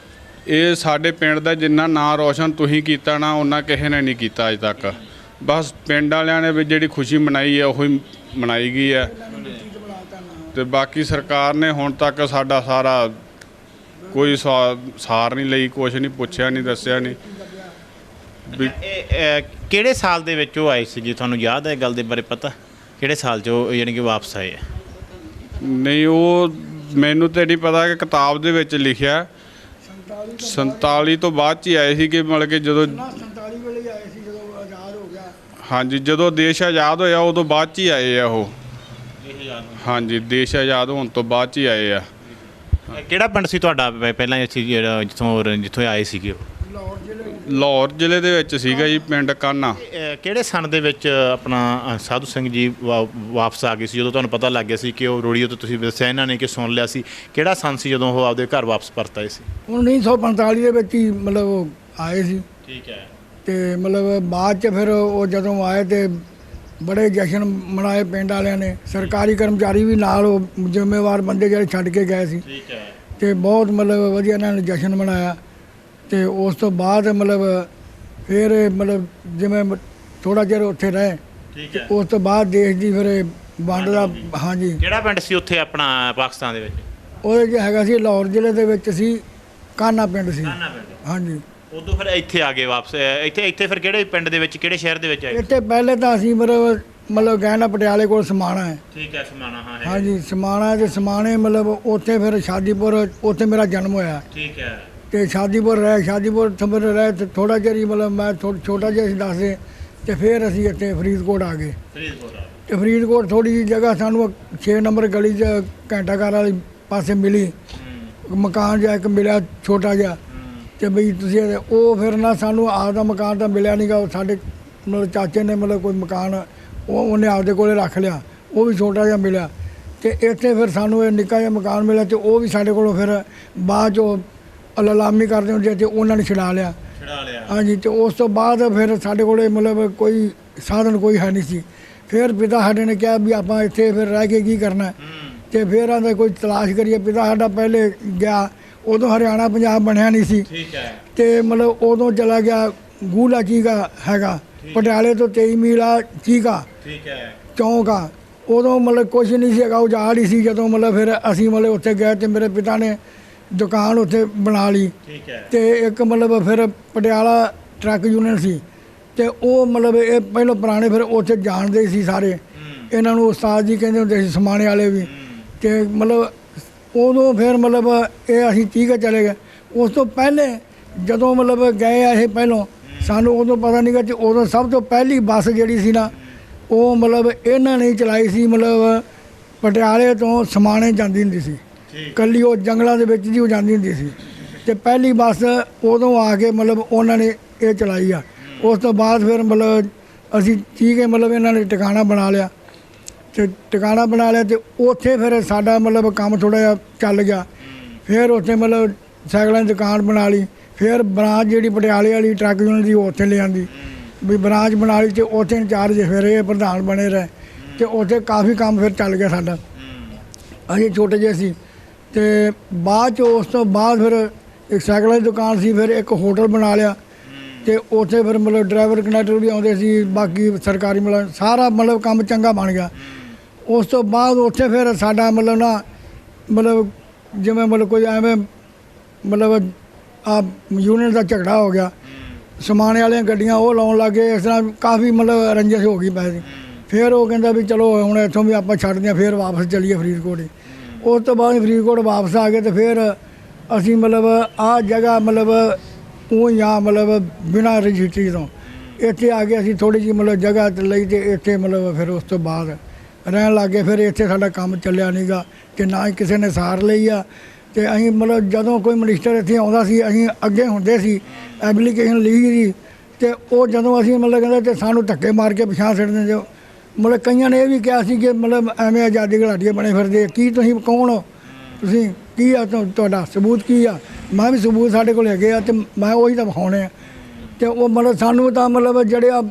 ਇਹ ਸਾਡੇ ਪਿੰਡ ਦਾ ਜਿੰਨਾ ਨਾਂ ਰੋਸ਼ਨ ਤੁਸੀਂ ਕੀਤਾ ਨਾ, ਉਹਨਾਂ ਕਿਸੇ ਨੇ ਨਹੀਂ ਕੀਤਾ ਅਜੇ ਤੱਕ। ਬਸ ਪਿੰਡ ਵਾਲਿਆਂ ਨੇ ਵੀ ਜਿਹੜੀ ਖੁਸ਼ੀ ਮਨਾਈ ਹੈ ਉਹੀ ਮਨਾਈ ਗਈ ਹੈ। ਤੇ ਬਾਕੀ ਸਰਕਾਰ ਨੇ ਹੁਣ ਤੱਕ ਸਾਡਾ ਸਾਰਾ ਕੋਈ ਸਾਰ ਨਹੀਂ ਲਈ, ਕੁਛ ਨਹੀਂ ਪੁੱਛਿਆ, ਨਹੀਂ ਦੱਸਿਆ ਨਹੀਂ। ਵੀ ਕਿਹੜੇ ਸਾਲ ਦੇ ਵਿੱਚ ਉਹ ਆਏ ਸੀਗੇ? ਤੁਹਾਨੂੰ ਯਾਦ ਹੈ ਗੱਲ ਦੇ ਬਾਰੇ ਪਤਾ? ਕਿਹੜੇ ਸਾਲ 'ਚ ਉਹ ਯਾਨੀ ਕਿ ਵਾਪਸ ਆਏ ਆ? ਨਹੀਂ, ਉਹ ਮੈਨੂੰ ਤਾਂ ਨਹੀਂ ਪਤਾ, ਕਿ ਕਿਤਾਬ ਦੇ ਵਿੱਚ ਲਿਖਿਆ 47 ਤੋਂ ਬਾਅਦ 'ਚ ਹੀ ਆਏ ਸੀ, ਕਿ ਮਤਲਬ ਕਿ ਜਦੋਂ 47 ਵੇਲੇ ਆਏ ਸੀ, ਜਦੋਂ ਆਜ਼ਾਦ ਹੋ ਗਿਆ। ਹਾਂਜੀ, ਜਦੋਂ ਦੇਸ਼ ਆਜ਼ਾਦ ਹੋਇਆ ਉਦੋਂ ਬਾਅਦ 'ਚ ਹੀ ਆਏ ਆ ਉਹ। ਹਾਂਜੀ, ਦੇਸ਼ ਆਜ਼ਾਦ ਹੋਣ ਤੋਂ ਬਾਅਦ 'ਚ ਹੀ ਆਏ ਆ। ਕਿਹੜਾ ਪਿੰਡ ਸੀ ਤੁਹਾਡਾ ਪਹਿਲਾਂ ਜਿੱਥੋਂ ਆਏ ਸੀਗੇ ਉਹ? ਲਾਹੌਰ ਜ਼ਿਲ੍ਹੇ ਦੇ ਵਿੱਚ ਸੀਗਾ ਜੀ, ਪਿੰਡ ਕਾਨਾ। ਕਿਹੜੇ ਸਨ ਦੇ ਵਿੱਚ ਆਪਣਾ ਸਾਧੂ ਸਿੰਘ ਜੀ ਵਾਪਸ ਆ ਗਏ ਸੀ? ਜਦੋਂ ਤੁਹਾਨੂੰ ਪਤਾ ਲੱਗ ਗਿਆ ਸੀ ਕਿ ਉਹ ਰੇਡੀਓ ਤੋਂ ਤੁਸੀਂ ਦੱਸਿਆ ਇਹਨਾਂ ਨੇ ਕਿ ਸੁਣ ਲਿਆ ਸੀ, ਕਿਹੜਾ ਸਨ ਸੀ ਜਦੋਂ ਉਹ ਆਪਦੇ ਘਰ ਵਾਪਸ ਪਰਤ ਆਏ ਸੀ? 1945 ਦੇ ਵਿੱਚ ਹੀ ਮਤਲਬ ਉਹ ਆਏ ਸੀ। ਠੀਕ ਹੈ। ਤੇ ਮਤਲਬ ਬਾਅਦ 'ਚ ਫਿਰ ਉਹ ਜਦੋਂ ਆਏ ਤੇ ਬੜੇ ਜਸ਼ਨ ਮਨਾਏ ਪਿੰਡ ਵਾਲਿਆਂ ਨੇ। ਸਰਕਾਰੀ ਕਰਮਚਾਰੀ ਵੀ ਨਾਲ, ਉਹ ਜ਼ਿੰਮੇਵਾਰ ਬੰਦੇ ਜਿਹੜੇ ਛੱਡ ਕੇ ਗਏ ਸੀ। ਠੀਕ ਹੈ। ਤੇ ਬਹੁਤ ਮਤਲਬ ਵਧੀਆ ਇਹਨਾਂ ਨੇ ਜਸ਼ਨ ਮਨਾਇਆ। ਤੇ ਉਸ ਤੋਂ ਬਾਅਦ ਮਤਲਬ ਫਿਰ ਮਤਲਬ ਜਿਵੇਂ ਥੋੜ੍ਹਾ ਚਿਰ ਉੱਥੇ ਰਹੇ। ਠੀਕ ਹੈ। ਉਸ ਤੋਂ ਬਾਅਦ ਦੇਸ਼ ਦੀ ਫਿਰ ਵੰਡ ਦਾ। ਹਾਂਜੀ। ਕਿਹੜਾ ਪਿੰਡ ਸੀ ਉੱਥੇ ਆਪਣਾ ਪਾਕਿਸਤਾਨ ਦੇ ਵਿੱਚ? ਉਹਦੇ 'ਚ ਹੈਗਾ ਸੀ, ਲਾਹੌਰ ਜ਼ਿਲ੍ਹੇ ਦੇ ਵਿੱਚ ਸੀ, ਕਾਨਾ ਪਿੰਡ ਸੀ। ਹਾਂਜੀ। ਉਦੋਂ ਫਿਰ ਇੱਥੇ ਆ ਗਏ ਵਾਪਸ? ਇੱਥੇ ਫਿਰ ਕਿਹੜੇ ਪਿੰਡ ਦੇ ਵਿੱਚ, ਕਿਹੜੇ ਸ਼ਹਿਰ ਦੇ ਵਿੱਚ ਆਏ? ਇੱਥੇ ਪਹਿਲੇ ਤਾਂ ਅਸੀਂ ਮਤਲਬ ਗਏ ਨਾ ਪਟਿਆਲੇ ਕੋਲ ਸਮਾਣਾ ਹੈ। ਠੀਕ ਹੈ, ਸਮਾਣਾ। ਹਾਂ, ਹਾਂਜੀ, ਸਮਾਣਾ ਤੇ ਸਮਾਣੇ ਮਤਲਬ ਉੱਥੇ ਫਿਰ ਸ਼ਾਦੀਪੁਰ, ਉੱਥੇ ਮੇਰਾ ਜਨਮ ਹੋਇਆ। ਠੀਕ ਹੈ। ਤੇ ਸ਼ਾਦੀਪੁਰ ਰਹੇ, ਸ਼ਾਦੀਪੁਰ ਥੰਬਰ ਰਹੇ ਤੇ ਥੋੜ੍ਹਾ ਚਿਰ ਹੀ ਮਤਲਬ ਮੈਂ ਛੋਟਾ ਜਿਹਾ ਸੀ ਦੱਸਦੇ। ਤੇ ਫਿਰ ਅਸੀਂ ਇੱਥੇ ਫਰੀਦਕੋਟ ਆ ਗਏ। ਤੇ ਫਰੀਦਕੋਟ ਥੋੜ੍ਹੀ ਜਿਹੀ ਜਗ੍ਹਾ ਸਾਨੂੰ 6 ਨੰਬਰ ਗਲੀ 'ਚ ਘੰਟਾ ਘਰ ਵਾਲੀ ਪਾਸੇ ਮਿਲੀ, ਮਕਾਨ ਜਿਹਾ ਇੱਕ ਮਿਲਿਆ ਛੋਟਾ ਜਿਹਾ। ਤੇ ਬਈ ਤੁਸੀਂ ਉਹ ਫਿਰ ਨਾ ਸਾਨੂੰ ਆਪਦਾ ਮਕਾਨ ਤਾਂ ਮਿਲਿਆ ਨਹੀਂਗਾ। ਉਹ ਸਾਡੇ ਮਤਲਬ ਚਾਚੇ ਨੇ ਮਤਲਬ ਕੋਈ ਮਕਾਨ ਉਹਨੇ ਆਪਦੇ ਕੋਲੇ ਰੱਖ ਲਿਆ, ਉਹ ਵੀ ਛੋਟਾ ਜਿਹਾ ਮਿਲਿਆ। ਤੇ ਇੱਥੇ ਫਿਰ ਸਾਨੂੰ ਇਹ ਨਿੱਕਾ ਜਿਹਾ ਮਕਾਨ ਮਿਲਿਆ, ਤੇ ਉਹ ਵੀ ਸਾਡੇ ਕੋਲੋਂ ਫਿਰ ਬਾਅਦ 'ਚੋਂ ਅਲਾਮੀ ਕਰਦੇ ਹੁੰਦੇ ਤੇ ਉਹਨਾਂ ਨੇ ਛਡਾ ਲਿਆ। ਹਾਂਜੀ। ਤੇ ਉਸ ਤੋਂ ਬਾਅਦ ਫਿਰ ਸਾਡੇ ਕੋਲੇ ਮਤਲਬ ਕੋਈ ਸਾਧਨ ਕੋਈ ਹੈ ਨਹੀਂ ਸੀ। ਫਿਰ ਪਿਤਾ ਸਾਡੇ ਨੇ ਕਿਹਾ ਵੀ ਆਪਾਂ ਇੱਥੇ ਫਿਰ ਰਹਿ ਕੇ ਕੀ ਕਰਨਾ। ਤੇ ਫਿਰ ਆਂਦਾ ਕੋਈ ਤਲਾਸ਼ ਕਰੀਏ। ਪਿਤਾ ਸਾਡਾ ਪਹਿਲੇ ਗਿਆ, ਉਦੋਂ ਹਰਿਆਣਾ ਪੰਜਾਬ ਬਣਿਆ ਨਹੀਂ ਸੀ। ਠੀਕ ਹੈ। ਤੇ ਮਤਲਬ ਉਦੋਂ ਚਲਾ ਗਿਆ ਗੂਲਾ ਚੀਕਾ ਹੈਗਾ, ਪਟਿਆਲੇ ਤੋਂ 23 ਮੀਲ ਆ ਚੀਕਾ ਠੀਕ ਹੈ। ਚੌਂਕ ਆ। ਉਦੋਂ ਮਤਲਬ ਕੁਛ ਨਹੀਂ ਸੀ ਹੈਗਾ, ਉਜਾੜ ਹੀ ਸੀ। ਜਦੋਂ ਮਤਲਬ ਫਿਰ ਅਸੀਂ ਮਤਲਬ ਉੱਥੇ ਗਏ ਤੇ ਮੇਰੇ ਪਿਤਾ ਨੇ ਦੁਕਾਨ ਉੱਥੇ ਬਣਾ ਲਈ। ਠੀਕ ਹੈ। ਤੇ ਇੱਕ ਮਤਲਬ ਫਿਰ ਪਟਿਆਲਾ ਟਰੱਕ ਯੂਨੀਅਨ ਸੀ ਤੇ ਉਹ ਮਤਲਬ ਇਹ ਪਹਿਲਾਂ ਪੁਰਾਣੇ ਫਿਰ ਉੱਥੇ ਜਾਣਦੇ ਸੀ ਸਾਰੇ ਇਹਨਾਂ ਨੂੰ, ਉਸਤਾਦ ਜੀ ਕਹਿੰਦੇ ਹੁੰਦੇ ਸੀ ਸਮਾਣੇ ਵਾਲੇ ਵੀ। ਤੇ ਮਤਲਬ ਉਦੋਂ ਫਿਰ ਮਤਲਬ ਇਹ ਅਸੀਂ ਚੀਕਾ ਚਲੇ ਗਏ। ਉਸ ਤੋਂ ਪਹਿਲੇ ਜਦੋਂ ਮਤਲਬ ਗਏ ਆ ਇਹ ਪਹਿਲੋਂ ਸਾਨੂੰ ਉਦੋਂ ਪਤਾ ਨਹੀਂ ਗਾ ਕਿ ਉਦੋਂ ਸਭ ਤੋਂ ਪਹਿਲੀ ਬੱਸ ਜਿਹੜੀ ਸੀ ਨਾ ਉਹ ਮਤਲਬ ਇਹਨਾਂ ਨੇ ਚਲਾਈ ਸੀ। ਮਤਲਬ ਪਟਿਆਲੇ ਤੋਂ ਸਮਾਣੇ ਜਾਂਦੀ ਹੁੰਦੀ ਸੀ, ਕੱਲੀ ਉਹ ਜੰਗਲਾਂ ਦੇ ਵਿੱਚ ਦੀ ਉਹ ਜਾਂਦੀ ਹੁੰਦੀ ਸੀ। ਤੇ ਪਹਿਲੀ ਬੱਸ ਉਦੋਂ ਆ ਕੇ ਮਤਲਬ ਉਹਨਾਂ ਨੇ ਇਹ ਚਲਾਈ ਆ। ਉਸ ਤੋਂ ਬਾਅਦ ਫਿਰ ਮਤਲਬ ਅਸੀਂ ਚੀਕੇ ਮਤਲਬ ਇਹਨਾਂ ਨੇ ਟਿਕਾਣਾ ਬਣਾ ਲਿਆ ਤੇ ਟਿਕਾਣਾ ਬਣਾ ਲਿਆ ਤੇ ਉੱਥੇ ਫਿਰ ਸਾਡਾ ਮਤਲਬ ਕੰਮ ਥੋੜ੍ਹਾ ਜਿਹਾ ਚੱਲ ਗਿਆ। ਫਿਰ ਉੱਥੇ ਮਤਲਬ ਸਾਈਕਲਾਂ ਦੀ ਦੁਕਾਨ ਬਣਾ ਲਈ। ਫਿਰ ਬ੍ਰਾਂਚ ਜਿਹੜੀ ਪਟਿਆਲੇ ਵਾਲੀ ਟਰੱਕ ਯੂਨੀਅਨ ਦੀ ਉਹ ਉੱਥੇ ਲੈ ਆਂਦੀ ਵੀ ਬ੍ਰਾਂਚ ਬਣਾ ਲਈ ਤੇ ਉੱਥੇ ਇੰਚਾਰਜ ਫਿਰ ਇਹ ਪ੍ਰਧਾਨ ਬਣੇ ਰਹੇ ਤੇ ਉੱਥੇ ਕਾਫੀ ਕੰਮ ਫਿਰ ਚੱਲ ਗਿਆ ਸਾਡਾ। ਅਸੀਂ ਛੋਟੇ ਜਿਹੇ ਸੀ ਤੇ ਬਾਅਦ 'ਚ ਉਸ ਤੋਂ ਬਾਅਦ ਫਿਰ ਇੱਕ ਸਾਈਕਲਾਂ ਦੀ ਦੁਕਾਨ ਸੀ, ਫਿਰ ਇੱਕ ਹੋਟਲ ਬਣਾ ਲਿਆ ਤੇ ਉੱਥੇ ਫਿਰ ਮਤਲਬ ਡਰਾਈਵਰ ਕੰਡਕਟਰ ਵੀ ਆਉਂਦੇ ਸੀ, ਬਾਕੀ ਸਰਕਾਰੀ ਮਤਲਬ ਸਾਰਾ ਮਤਲਬ ਕੰਮ ਚੰਗਾ ਬਣ ਗਿਆ। ਉਸ ਤੋਂ ਬਾਅਦ ਉੱਥੇ ਫਿਰ ਸਾਡਾ ਮਤਲਬ ਨਾ ਮਤਲਬ ਜਿਵੇਂ ਮਤਲਬ ਕੋਈ ਐਵੇਂ ਮਤਲਬ ਆ ਯੂਨੀਅਨ ਦਾ ਝਗੜਾ ਹੋ ਗਿਆ, ਸਮਾਣੇ ਵਾਲੀਆਂ ਗੱਡੀਆਂ ਉਹ ਲਾਉਣ ਲੱਗ ਗਏ। ਇਸ ਤਰ੍ਹਾਂ ਕਾਫੀ ਮਤਲਬ ਰੰਜਿਸ਼ ਹੋ ਗਈ ਪੈਸੇ। ਫਿਰ ਉਹ ਕਹਿੰਦਾ ਵੀ ਚਲੋ ਹੁਣ ਇੱਥੋਂ ਵੀ ਆਪਾਂ ਛੱਡਦੇ ਹਾਂ, ਫਿਰ ਵਾਪਸ ਚੱਲੀਏ ਫਰੀਦਕੋਟ ਹੀ। ਉਸ ਤੋਂ ਬਾਅਦ ਫਰੀਦਕੋਟ ਵਾਪਸ ਆ ਗਏ ਤੇ ਫਿਰ ਅਸੀਂ ਮਤਲਬ ਆਹ ਜਗ੍ਹਾ ਮਤਲਬ ਉਹ ਜਾਂ ਮਤਲਬ ਬਿਨਾਂ ਰਜਿਸਟਰੀ ਤੋਂ ਇੱਥੇ ਆ ਕੇ ਅਸੀਂ ਥੋੜ੍ਹੀ ਜਿਹੀ ਮਤਲਬ ਜਗ੍ਹਾ ਲਈ ਤੇ ਇੱਥੇ ਮਤਲਬ ਫਿਰ ਉਸ ਤੋਂ ਬਾਅਦ ਰਹਿਣ ਲੱਗ ਗਏ। ਫਿਰ ਇੱਥੇ ਸਾਡਾ ਕੰਮ ਚੱਲਿਆ ਨਹੀਂ ਗਾ ਕਿ ਨਾ ਹੀ ਕਿਸੇ ਨੇ ਸਾਰ ਲਈ ਆ। ਤੇ ਅਸੀਂ ਮਤਲਬ ਜਦੋਂ ਕੋਈ ਮਿਨਿਸਟਰ ਇੱਥੇ ਆਉਂਦਾ ਸੀ ਅਸੀਂ ਅੱਗੇ ਹੁੰਦੇ ਸੀ ਐਪਲੀਕੇਸ਼ਨ ਲਿਖੀ ਸੀ ਤੇ ਉਹ ਜਦੋਂ ਅਸੀਂ ਮਤਲਬ ਕਹਿੰਦੇ ਤੇ ਸਾਨੂੰ ਧੱਕੇ ਮਾਰ ਕੇ ਪਿਛਾਂਹ ਛੱਡ ਦਿੰਦੇ। ਮਤਲਬ ਕਈਆਂ ਨੇ ਇਹ ਵੀ ਕਿਹਾ ਸੀ ਕਿ ਮਤਲਬ ਐਵੇਂ ਆਜ਼ਾਦੀ ਘੁਲਾਟੀਏ ਬਣੇ ਫਿਰਦੇ, ਕੀ ਤੁਸੀਂ ਕੌਣ ਹੋ, ਤੁਸੀਂ ਕੀ ਆ, ਤੁਹਾਡਾ ਸਬੂਤ ਕੀ ਆ? ਮੈਂ ਵੀ ਸਬੂਤ ਸਾਡੇ ਕੋਲ ਹੈਗੇ ਆ ਤੇ ਮੈਂ ਉਹੀ ਤਾਂ ਵਿਖਾਉਣੇ ਆ। ਤੇ ਉਹ ਮਤਲਬ ਸਾਨੂੰ ਤਾਂ ਮਤਲਬ ਜਿਹੜੇ ਆ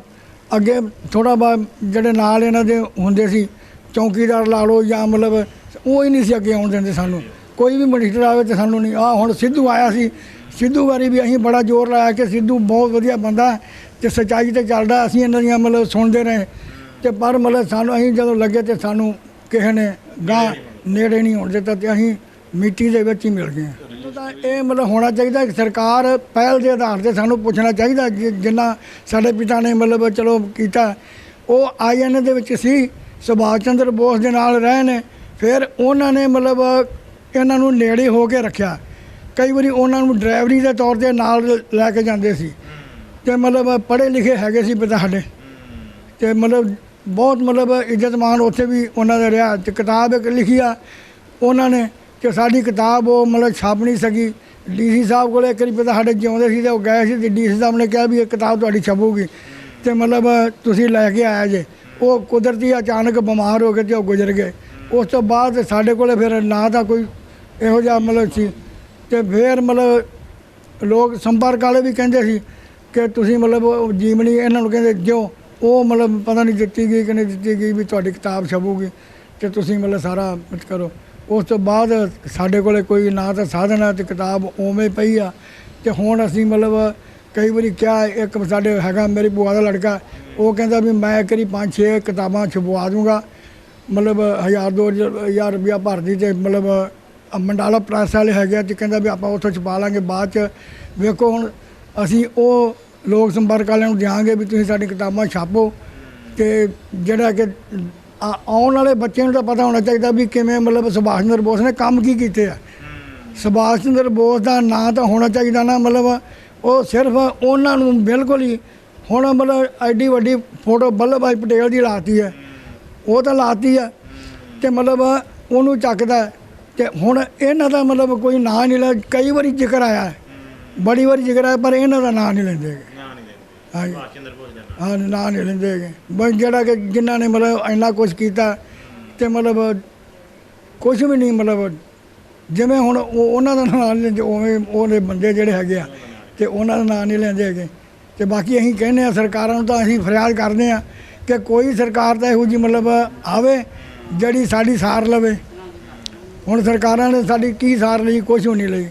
ਅੱਗੇ ਥੋੜ੍ਹਾ ਬਹੁਤ ਜਿਹੜੇ ਨਾਲ ਇਹਨਾਂ ਦੇ ਹੁੰਦੇ ਸੀ ਚੌਕੀਦਾਰ ਲਾ ਲਓ ਜਾਂ ਮਤਲਬ ਉਹ ਹੀ ਨਹੀਂ ਸੀ ਅੱਗੇ ਆਉਣ ਦਿੰਦੇ ਸਾਨੂੰ। ਕੋਈ ਵੀ ਮਿਨਿਸਟਰ ਆਵੇ ਤੇ ਸਾਨੂੰ ਨਹੀਂ। ਆਹ ਹੁਣ ਸਿੱਧੂ ਆਇਆ ਸੀ, ਸਿੱਧੂ ਬਾਰੇ ਵੀ ਅਸੀਂ ਬੜਾ ਜ਼ੋਰ ਲਾਇਆ ਕਿ ਸਿੱਧੂ ਬਹੁਤ ਵਧੀਆ ਬੰਦਾ ਤੇ ਸੱਚਾਈ ਤੇ ਚੱਲਦਾ। ਅਸੀਂ ਇਹਨਾਂ ਦੀਆਂ ਮਤਲਬ ਸੁਣਦੇ ਰਹੇ ਤੇ ਪਰ ਮਤਲਬ ਸਾਨੂੰ ਅਸੀਂ ਜਦੋਂ ਲੱਗੇ ਤੇ ਸਾਨੂੰ ਕਿਸੇ ਨੇ ਗਾਂ ਨੇੜੇ ਨਹੀਂ ਹੋਣ ਦਿੱਤਾ ਤੇ ਅਸੀਂ ਮਿੱਟੀ ਦੇ ਵਿੱਚ ਹੀ ਮਿਲ ਗਏ। ਤਾਂ ਇਹ ਮਤਲਬ ਹੋਣਾ ਚਾਹੀਦਾ ਕਿ ਸਰਕਾਰ ਪਹਿਲ ਦੇ ਆਧਾਰ 'ਤੇ ਸਾਨੂੰ ਪੁੱਛਣਾ ਚਾਹੀਦਾ ਜਿੰਨਾ ਸਾਡੇ ਪਿਤਾ ਨੇ ਮਤਲਬ ਚਲੋ ਕੀਤਾ। ਉਹ IN ਦੇ ਵਿੱਚ ਸੀ, ਸੁਭਾਸ਼ ਚੰਦਰ ਬੋਸ ਦੇ ਨਾਲ ਰਹੇ ਨੇ। ਫਿਰ ਉਹਨਾਂ ਨੇ ਮਤਲਬ ਇਹਨਾਂ ਨੂੰ ਨੇੜੇ ਹੋ ਕੇ ਰੱਖਿਆ। ਕਈ ਵਾਰੀ ਉਹਨਾਂ ਨੂੰ ਡਰਾਈਵਰੀ ਦੇ ਤੌਰ 'ਤੇ ਨਾਲ ਲੈ ਕੇ ਜਾਂਦੇ ਸੀ ਤੇ ਮਤਲਬ ਪੜ੍ਹੇ ਲਿਖੇ ਹੈਗੇ ਸੀ ਪਿਤਾ ਸਾਡੇ ਤੇ ਮਤਲਬ ਬਹੁਤ ਮਤਲਬ ਇੱਜ਼ਤ ਮਾਣ ਉੱਥੇ ਵੀ ਉਹਨਾਂ ਦਾ ਰਿਹਾ। ਤੇ ਕਿਤਾਬ ਇੱਕ ਲਿਖੀ ਆ ਉਹਨਾਂ ਨੇ ਕਿ ਸਾਡੀ ਕਿਤਾਬ ਉਹ ਮਤਲਬ ਛਪ ਨਹੀਂ ਸਕੀ। DC ਸਾਹਿਬ ਕੋਲ ਇੱਕ ਵਾਰੀ ਪਿਤਾ ਸਾਡੇ ਜਿਉਂਦੇ ਸੀ ਤੇ ਉਹ ਗਏ ਸੀ ਤੇ DC ਸਾਹਿਬ ਨੇ ਕਿਹਾ ਵੀ ਇਹ ਕਿਤਾਬ ਤੁਹਾਡੀ ਛਪੂਗੀ ਤੇ ਮਤਲਬ ਤੁਸੀਂ ਲੈ ਕੇ ਆਇਆ ਜੇ। ਉਹ ਕੁਦਰਤੀ ਅਚਾਨਕ ਬਿਮਾਰ ਹੋ ਗਏ ਤੇ ਉਹ ਗੁਜ਼ਰ ਗਏ। ਉਸ ਤੋਂ ਬਾਅਦ ਸਾਡੇ ਕੋਲ ਫਿਰ ਨਾ ਤਾਂ ਕੋਈ ਇਹੋ ਜਿਹਾ ਮਤਲਬ ਸੀ ਤੇ ਫਿਰ ਮਤਲਬ ਲੋਕ ਸੰਪਰਕ ਵਾਲੇ ਵੀ ਕਹਿੰਦੇ ਸੀ ਕਿ ਤੁਸੀਂ ਮਤਲਬ ਜੀਵਨੀ ਇਹਨਾਂ ਨੂੰ ਕਹਿੰਦੇ ਜੋ ਉਹ ਮਤਲਬ ਪਤਾ ਨਹੀਂ ਦਿੱਤੀ ਗਈ ਕਿ ਨਹੀਂ ਦਿੱਤੀ ਗਈ ਵੀ ਤੁਹਾਡੀ ਕਿਤਾਬ ਛਪੂਗੀ ਤੇ ਤੁਸੀਂ ਮਤਲਬ ਸਾਰਾ ਕਰੋ। ਉਸ ਤੋਂ ਬਾਅਦ ਸਾਡੇ ਕੋਲ ਕੋਈ ਨਾ ਤਾਂ ਸਾਧਨ ਹੈ ਤੇ ਕਿਤਾਬ ਉਵੇਂ ਪਈ ਆ। ਤੇ ਹੁਣ ਅਸੀਂ ਮਤਲਬ ਕਈ ਵਾਰੀ ਕਿਹਾ, ਇੱਕ ਸਾਡੇ ਹੈਗਾ ਮੇਰੀ ਭੂਆ ਦਾ ਲੜਕਾ, ਉਹ ਕਹਿੰਦਾ ਵੀ ਮੈਂ ਇੱਕ ਵਾਰੀ 5-6 ਕਿਤਾਬਾਂ ਛਪਵਾ ਦੂੰਗਾ ਮਤਲਬ 1000-2000 ਰੁਪਇਆ ਭਰਦੀ ਤੇ ਮਤਲਬ ਮੰਡਾਲਾ ਪ੍ਰੈਸ ਵਾਲੇ ਹੈਗੇ ਆ ਤੇ ਕਹਿੰਦਾ ਵੀ ਆਪਾਂ ਉੱਥੋਂ ਛਪਾ ਲਾਂਗੇ। ਬਾਅਦ 'ਚ ਵੇਖੋ ਹੁਣ ਅਸੀਂ ਉਹ ਲੋਕ ਸੰਪਰਕ ਵਾਲਿਆਂ ਨੂੰ ਦਿਆਂਗੇ ਵੀ ਤੁਸੀਂ ਸਾਡੀ ਕਿਤਾਬਾਂ ਛਾਪੋ ਤੇ ਜਿਹੜਾ ਕਿ ਆਉਣ ਵਾਲੇ ਬੱਚਿਆਂ ਨੂੰ ਤਾਂ ਪਤਾ ਹੋਣਾ ਚਾਹੀਦਾ ਵੀ ਕਿਵੇਂ ਮਤਲਬ ਸੁਭਾਸ਼ ਚੰਦਰ ਬੋਸ ਨੇ ਕੰਮ ਕੀ ਕੀਤੇ ਆ। ਸੁਭਾਸ਼ ਚੰਦਰ ਬੋਸ ਦਾ ਨਾਂ ਤਾਂ ਹੋਣਾ ਚਾਹੀਦਾ ਨਾ ਮਤਲਬ ਉਹ ਸਿਰਫ ਉਹਨਾਂ ਨੂੰ ਬਿਲਕੁਲ ਹੀ ਹੁਣ ਮਤਲਬ ਐਡੀ ਵੱਡੀ ਫੋਟੋ ਵੱਲਭ ਭਾਈ ਪਟੇਲ ਦੀ ਲਾਤੀ ਹੈ, ਉਹ ਤਾਂ ਲਾਤੀ ਆ ਤੇ ਮਤਲਬ ਉਹਨੂੰ ਚੱਕਦਾ ਤੇ ਹੁਣ ਇਹਨਾਂ ਦਾ ਮਤਲਬ ਕੋਈ ਨਾਂ ਨਹੀਂ ਲੈ। ਕਈ ਵਾਰੀ ਜ਼ਿਕਰ ਆਇਆ, ਬੜੀ ਵਾਰੀ ਜ਼ਿਕਰ ਆਇਆ ਪਰ ਇਹਨਾਂ ਦਾ ਨਾਂ ਨਹੀਂ ਲੈਂਦੇ ਹੈਗੇ। ਹਾਂਜੀ ਹਾਂ, ਨਾਂ ਨਹੀਂ ਲੈਂਦੇ ਹੈਗੇ। ਬਸ ਜਿਹੜਾ ਕਿ ਜਿਨ੍ਹਾਂ ਨੇ ਮਤਲਬ ਇੰਨਾ ਕੁਛ ਕੀਤਾ ਤੇ ਮਤਲਬ ਕੁਛ ਵੀ ਨਹੀਂ ਮਤਲਬ ਜਿਵੇਂ ਹੁਣ ਉਹਨਾਂ ਦਾ ਨਾਂ ਨਹੀਂ ਲੈਂਦੇ ਉਵੇਂ ਉਹਦੇ ਬੰਦੇ ਜਿਹੜੇ ਹੈਗੇ ਆ ਤੇ ਉਹਨਾਂ ਦਾ ਨਾਂ ਨਹੀਂ ਲੈਂਦੇ ਹੈਗੇ। ਤੇ ਬਾਕੀ ਅਸੀਂ ਕਹਿੰਦੇ ਹਾਂ ਸਰਕਾਰਾਂ ਨੂੰ ਤਾਂ ਅਸੀਂ ਫਰਿਆਦ ਕਰਦੇ ਹਾਂ ਕਿ ਕੋਈ ਸਰਕਾਰ ਤਾਂ ਇਹੋ ਜਿਹੀ ਮਤਲਬ ਆਵੇ ਜਿਹੜੀ ਸਾਡੀ ਸਾਰ ਲਵੇ ਹੁਣ ਸਰਕਾਰਾਂ ਨੇ ਸਾਡੀ ਕੀ ਸਾਰ ਲਈ, ਕੁਛ ਵੀ ਨਹੀਂ ਲਈ।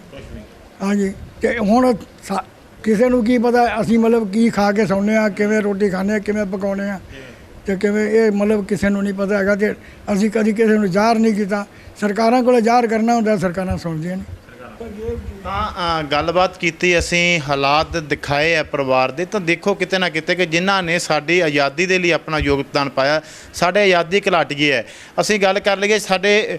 ਹਾਂਜੀ, ਤੇ ਹੁਣ ਕਿਸੇ ਨੂੰ ਕੀ ਪਤਾ ਅਸੀਂ ਮਤਲਬ ਕੀ ਖਾ ਕੇ ਸੌਂਦੇ ਹਾਂ, ਕਿਵੇਂ ਰੋਟੀ ਖਾਂਦੇ ਹਾਂ, ਕਿਵੇਂ ਪਕਾਉਂਦੇ ਹਾਂ, ਤੇ ਕਿਵੇਂ ਇਹ ਮਤਲਬ ਕਿਸੇ ਨੂੰ ਨਹੀਂ ਪਤਾ ਹੈਗਾ। ਤੇ ਅਸੀਂ ਕਦੀ ਕਿਸੇ ਨੂੰ ਜ਼ਾਹਰ ਨਹੀਂ ਕੀਤਾ। ਸਰਕਾਰਾਂ ਕੋਲ ਜ਼ਾਹਰ ਕਰਨਾ ਹੁੰਦਾ, ਸਰਕਾਰਾਂ ਸੁਣਦੀਆਂ ਨਹੀਂ। ਤਾਂ ਗੱਲਬਾਤ ਕੀਤੀ ਅਸੀਂ, ਹਾਲਾਤ ਦਿਖਾਏ ਆ ਪਰਿਵਾਰ ਦੇ। ਤਾਂ ਦੇਖੋ ਕਿਤੇ ਨਾ ਕਿਤੇ ਕਿ ਜਿਨ੍ਹਾਂ ਨੇ ਸਾਡੀ ਆਜ਼ਾਦੀ ਦੇ ਲਈ ਆਪਣਾ ਯੋਗਦਾਨ ਪਾਇਆ, ਸਾਡੇ ਆਜ਼ਾਦੀ ਘੁਲਾਟੀਏ ਹੈ। ਅਸੀਂ ਗੱਲ ਕਰ ਲਈਏ ਸਾਡੇ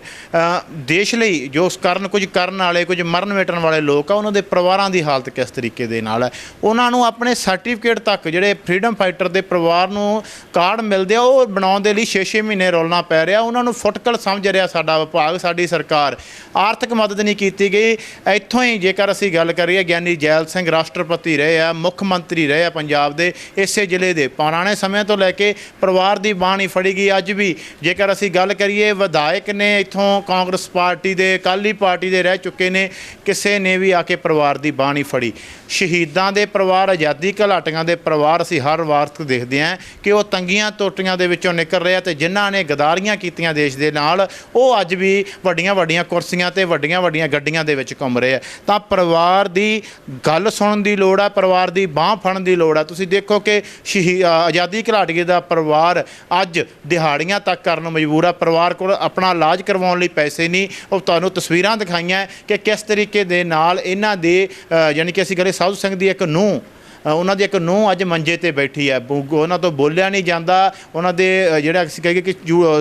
ਦੇਸ਼ ਲਈ ਜੋ ਕੁਝ ਕਰਨ ਵਾਲੇ, ਕੁਝ ਮਰਨ ਮਿਟਣ ਵਾਲੇ ਲੋਕ ਆ, ਉਹਨਾਂ ਦੇ ਪਰਿਵਾਰਾਂ ਦੀ ਹਾਲਤ ਕਿਸ ਤਰੀਕੇ ਦੇ ਨਾਲ ਹੈ। ਉਹਨਾਂ ਨੂੰ ਆਪਣੇ ਸਰਟੀਫਿਕੇਟ ਤੱਕ ਜਿਹੜੇ ਫਰੀडम ਫਾਈਟਰ ਦੇ ਪਰਿਵਾਰ ਨੂੰ ਕਾਰਡ ਮਿਲਦੇ ਆ, ਉਹ ਬਣਾਉਣ ਦੇ ਲਈ 6-6 ਮਹੀਨੇ ਰੋਲਣਾ ਪੈ ਰਿਹਾ। ਉਹਨਾਂ ਨੂੰ ਫੁਟਕਲ ਸਮਝ ਰਿਹਾ ਸਾਡਾ ਵਿਭਾਗ, ਸਾਡੀ ਸਰਕਾਰ। ਆਰਥਿਕ ਮਦਦ ਨਹੀਂ ਕੀਤੀ ਗਈ। ਇੱਥੋਂ ਹੀ ਜੇਕਰ ਅਸੀਂ ਗੱਲ ਕਰੀਏ, ਗਿਆਨੀ ਜੈਲ ਸਿੰਘ ਰਾਸ਼ਟਰਪਤੀ ਰਹੇ ਆ, ਮੁੱਖ ਮੰਤਰੀ ਰਹੇ ਆ ਪੰਜਾਬ ਦੇ, ਇਸੇ ਜ਼ਿਲ੍ਹੇ ਦੇ। ਪੁਰਾਣੇ ਸਮੇਂ ਤੋਂ ਲੈ ਕੇ ਪਰਿਵਾਰ ਦੀ ਬਾਂਹ ਨਹੀਂ ਫੜੀ ਗਈ। ਅੱਜ ਵੀ ਜੇਕਰ ਅਸੀਂ ਗੱਲ ਕਰੀਏ, ਵਿਧਾਇਕ ਨੇ ਇੱਥੋਂ ਕਾਂਗਰਸ ਪਾਰਟੀ ਦੇ, ਅਕਾਲੀ ਪਾਰਟੀ ਦੇ ਰਹਿ ਚੁੱਕੇ ਨੇ, ਕਿਸੇ ਨੇ ਵੀ ਆ ਕੇ ਪਰਿਵਾਰ ਦੀ ਬਾਂਹ ਨਹੀਂ ਫੜੀ। ਸ਼ਹੀਦਾਂ ਦੇ ਪਰਿਵਾਰ, ਆਜ਼ਾਦੀ ਘੁਲਾਟੀਆਂ ਦੇ ਪਰਿਵਾਰ ਅਸੀਂ ਹਰ ਵਾਰ ਦੇਖਦੇ ਹਾਂ ਕਿ ਉਹ ਤੰਗੀਆਂ ਤੋਟੀਆਂ ਦੇ ਵਿੱਚੋਂ ਨਿਕਲ ਰਹੇ ਆ, ਤੇ ਜਿਨ੍ਹਾਂ ਨੇ ਗਦਾਰੀਆਂ ਕੀਤੀਆਂ ਦੇਸ਼ ਦੇ ਨਾਲ, ਉਹ ਅੱਜ ਵੀ ਵੱਡੀਆਂ ਵੱਡੀਆਂ ਕੁਰਸੀਆਂ ਤੇ ਵੱਡੀਆਂ ਵੱਡੀਆਂ ਗੱਡੀਆਂ ਦੇ ਵਿੱਚ ਘੁੰਮ ਰਹੇ ਆ। ਤਾਂ ਪਰਿਵਾਰ ਦੀ ਗੱਲ ਸੁਣਨ ਦੀ ਲੋੜ ਆ, ਪਰਿਵਾਰ ਦੀ ਬਾਂਹ ਫੜਨ ਦੀ ਲੋੜ ਆ। ਤੁਸੀਂ ਦੇਖੋ ਕਿ ਆਜ਼ਾਦੀ ਘੁਲਾਟੀਏ ਦਾ ਪਰਿਵਾਰ ਅੱਜ ਦਿਹਾੜੀਆਂ ਤੱਕ ਕਰਨ ਨੂੰ ਮਜਬੂਰ ਆ। ਪਰਿਵਾਰ ਕੋਲ ਆਪਣਾ ਇਲਾਜ ਕਰਵਾਉਣ ਲਈ ਪੈਸੇ ਨਹੀਂ। ਉਹ ਤੁਹਾਨੂੰ ਤਸਵੀਰਾਂ ਦਿਖਾਈਆਂ ਕਿ ਕਿਸ ਤਰੀਕੇ ਦੇ ਨਾਲ ਇਹਨਾਂ ਦੇ ਯਾਨੀ ਕਿ ਅਸੀਂ ਕਹਿੰਦੇ ਸਾਧੂ ਸਿੰਘ ਦੀ ਇੱਕ ਨੂੰਹ, ਉਹਨਾਂ ਦੀ ਇੱਕ ਨੂੰਹ ਅੱਜ ਮੰਜੇ ਤੇ ਬੈਠੀ ਹੈ। ਉਹਨਾਂ ਤੋਂ ਬੋਲਿਆ ਨਹੀਂ ਜਾਂਦਾ। ਉਹਨਾਂ ਦੇ ਜਿਹੜਾ ਅਸੀਂ ਕਹੀਏ ਕਿ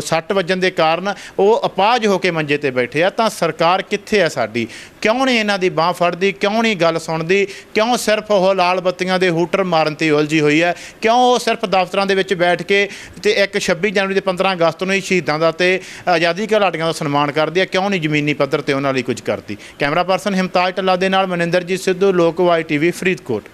ਸੱਟ ਵੱਜਣ ਦੇ ਕਾਰਨ ਉਹ ਅਪਾਹਜ ਹੋ ਕੇ ਮੰਜੇ ਤੇ ਬੈਠੇ ਆ। ਤਾਂ ਸਰਕਾਰ ਕਿੱਥੇ ਹੈ ਸਾਡੀ? ਕਿਉਂ ਨਹੀਂ ਇਹਨਾਂ ਦੀ ਬਾਂਹ ਫੜਦੀ? ਕਿਉਂ ਨਹੀਂ ਗੱਲ ਸੁਣਦੀ? ਕਿਉਂ ਸਿਰਫ ਉਹ ਲਾਲ ਬੱਤੀਆਂ ਦੇ ਹੂਟਰ ਮਾਰਨ 'ਤੇ ਉਲਝੀ ਹੋਈ ਹੈ? ਕਿਉਂ ਉਹ ਸਿਰਫ ਦਫ਼ਤਰਾਂ ਦੇ ਵਿੱਚ ਬੈਠ ਕੇ ਤੇ ਇੱਕ 26 ਜਨਵਰੀ ਤੇ 15 ਅਗਸਤ ਨੂੰ ਹੀ ਸ਼ਹੀਦਾਂ ਦਾ ਤੇ ਆਜ਼ਾਦੀ ਘੁਲਾਟੀਆਂ ਦਾ ਸਨਮਾਨ ਕਰਦੀ ਹੈ? ਕਿਉਂ ਨਹੀਂ ਜ਼ਮੀਨੀ ਪੱਧਰ ਤੇ ਉਹਨਾਂ ਲਈ ਕੁਝ ਕਰਦੀ? ਕੈਮਰਾ ਪਰਸਨ ਹਿਮਤਾਜ ਢੱਲਾ ਦੇ ਨਾਲ ਮਨਿੰਦਰਜੀਤ ਸਿੱਧੂ, ਲੋਕਵਾਈ TV, ਫਰੀਦਕੋਟ।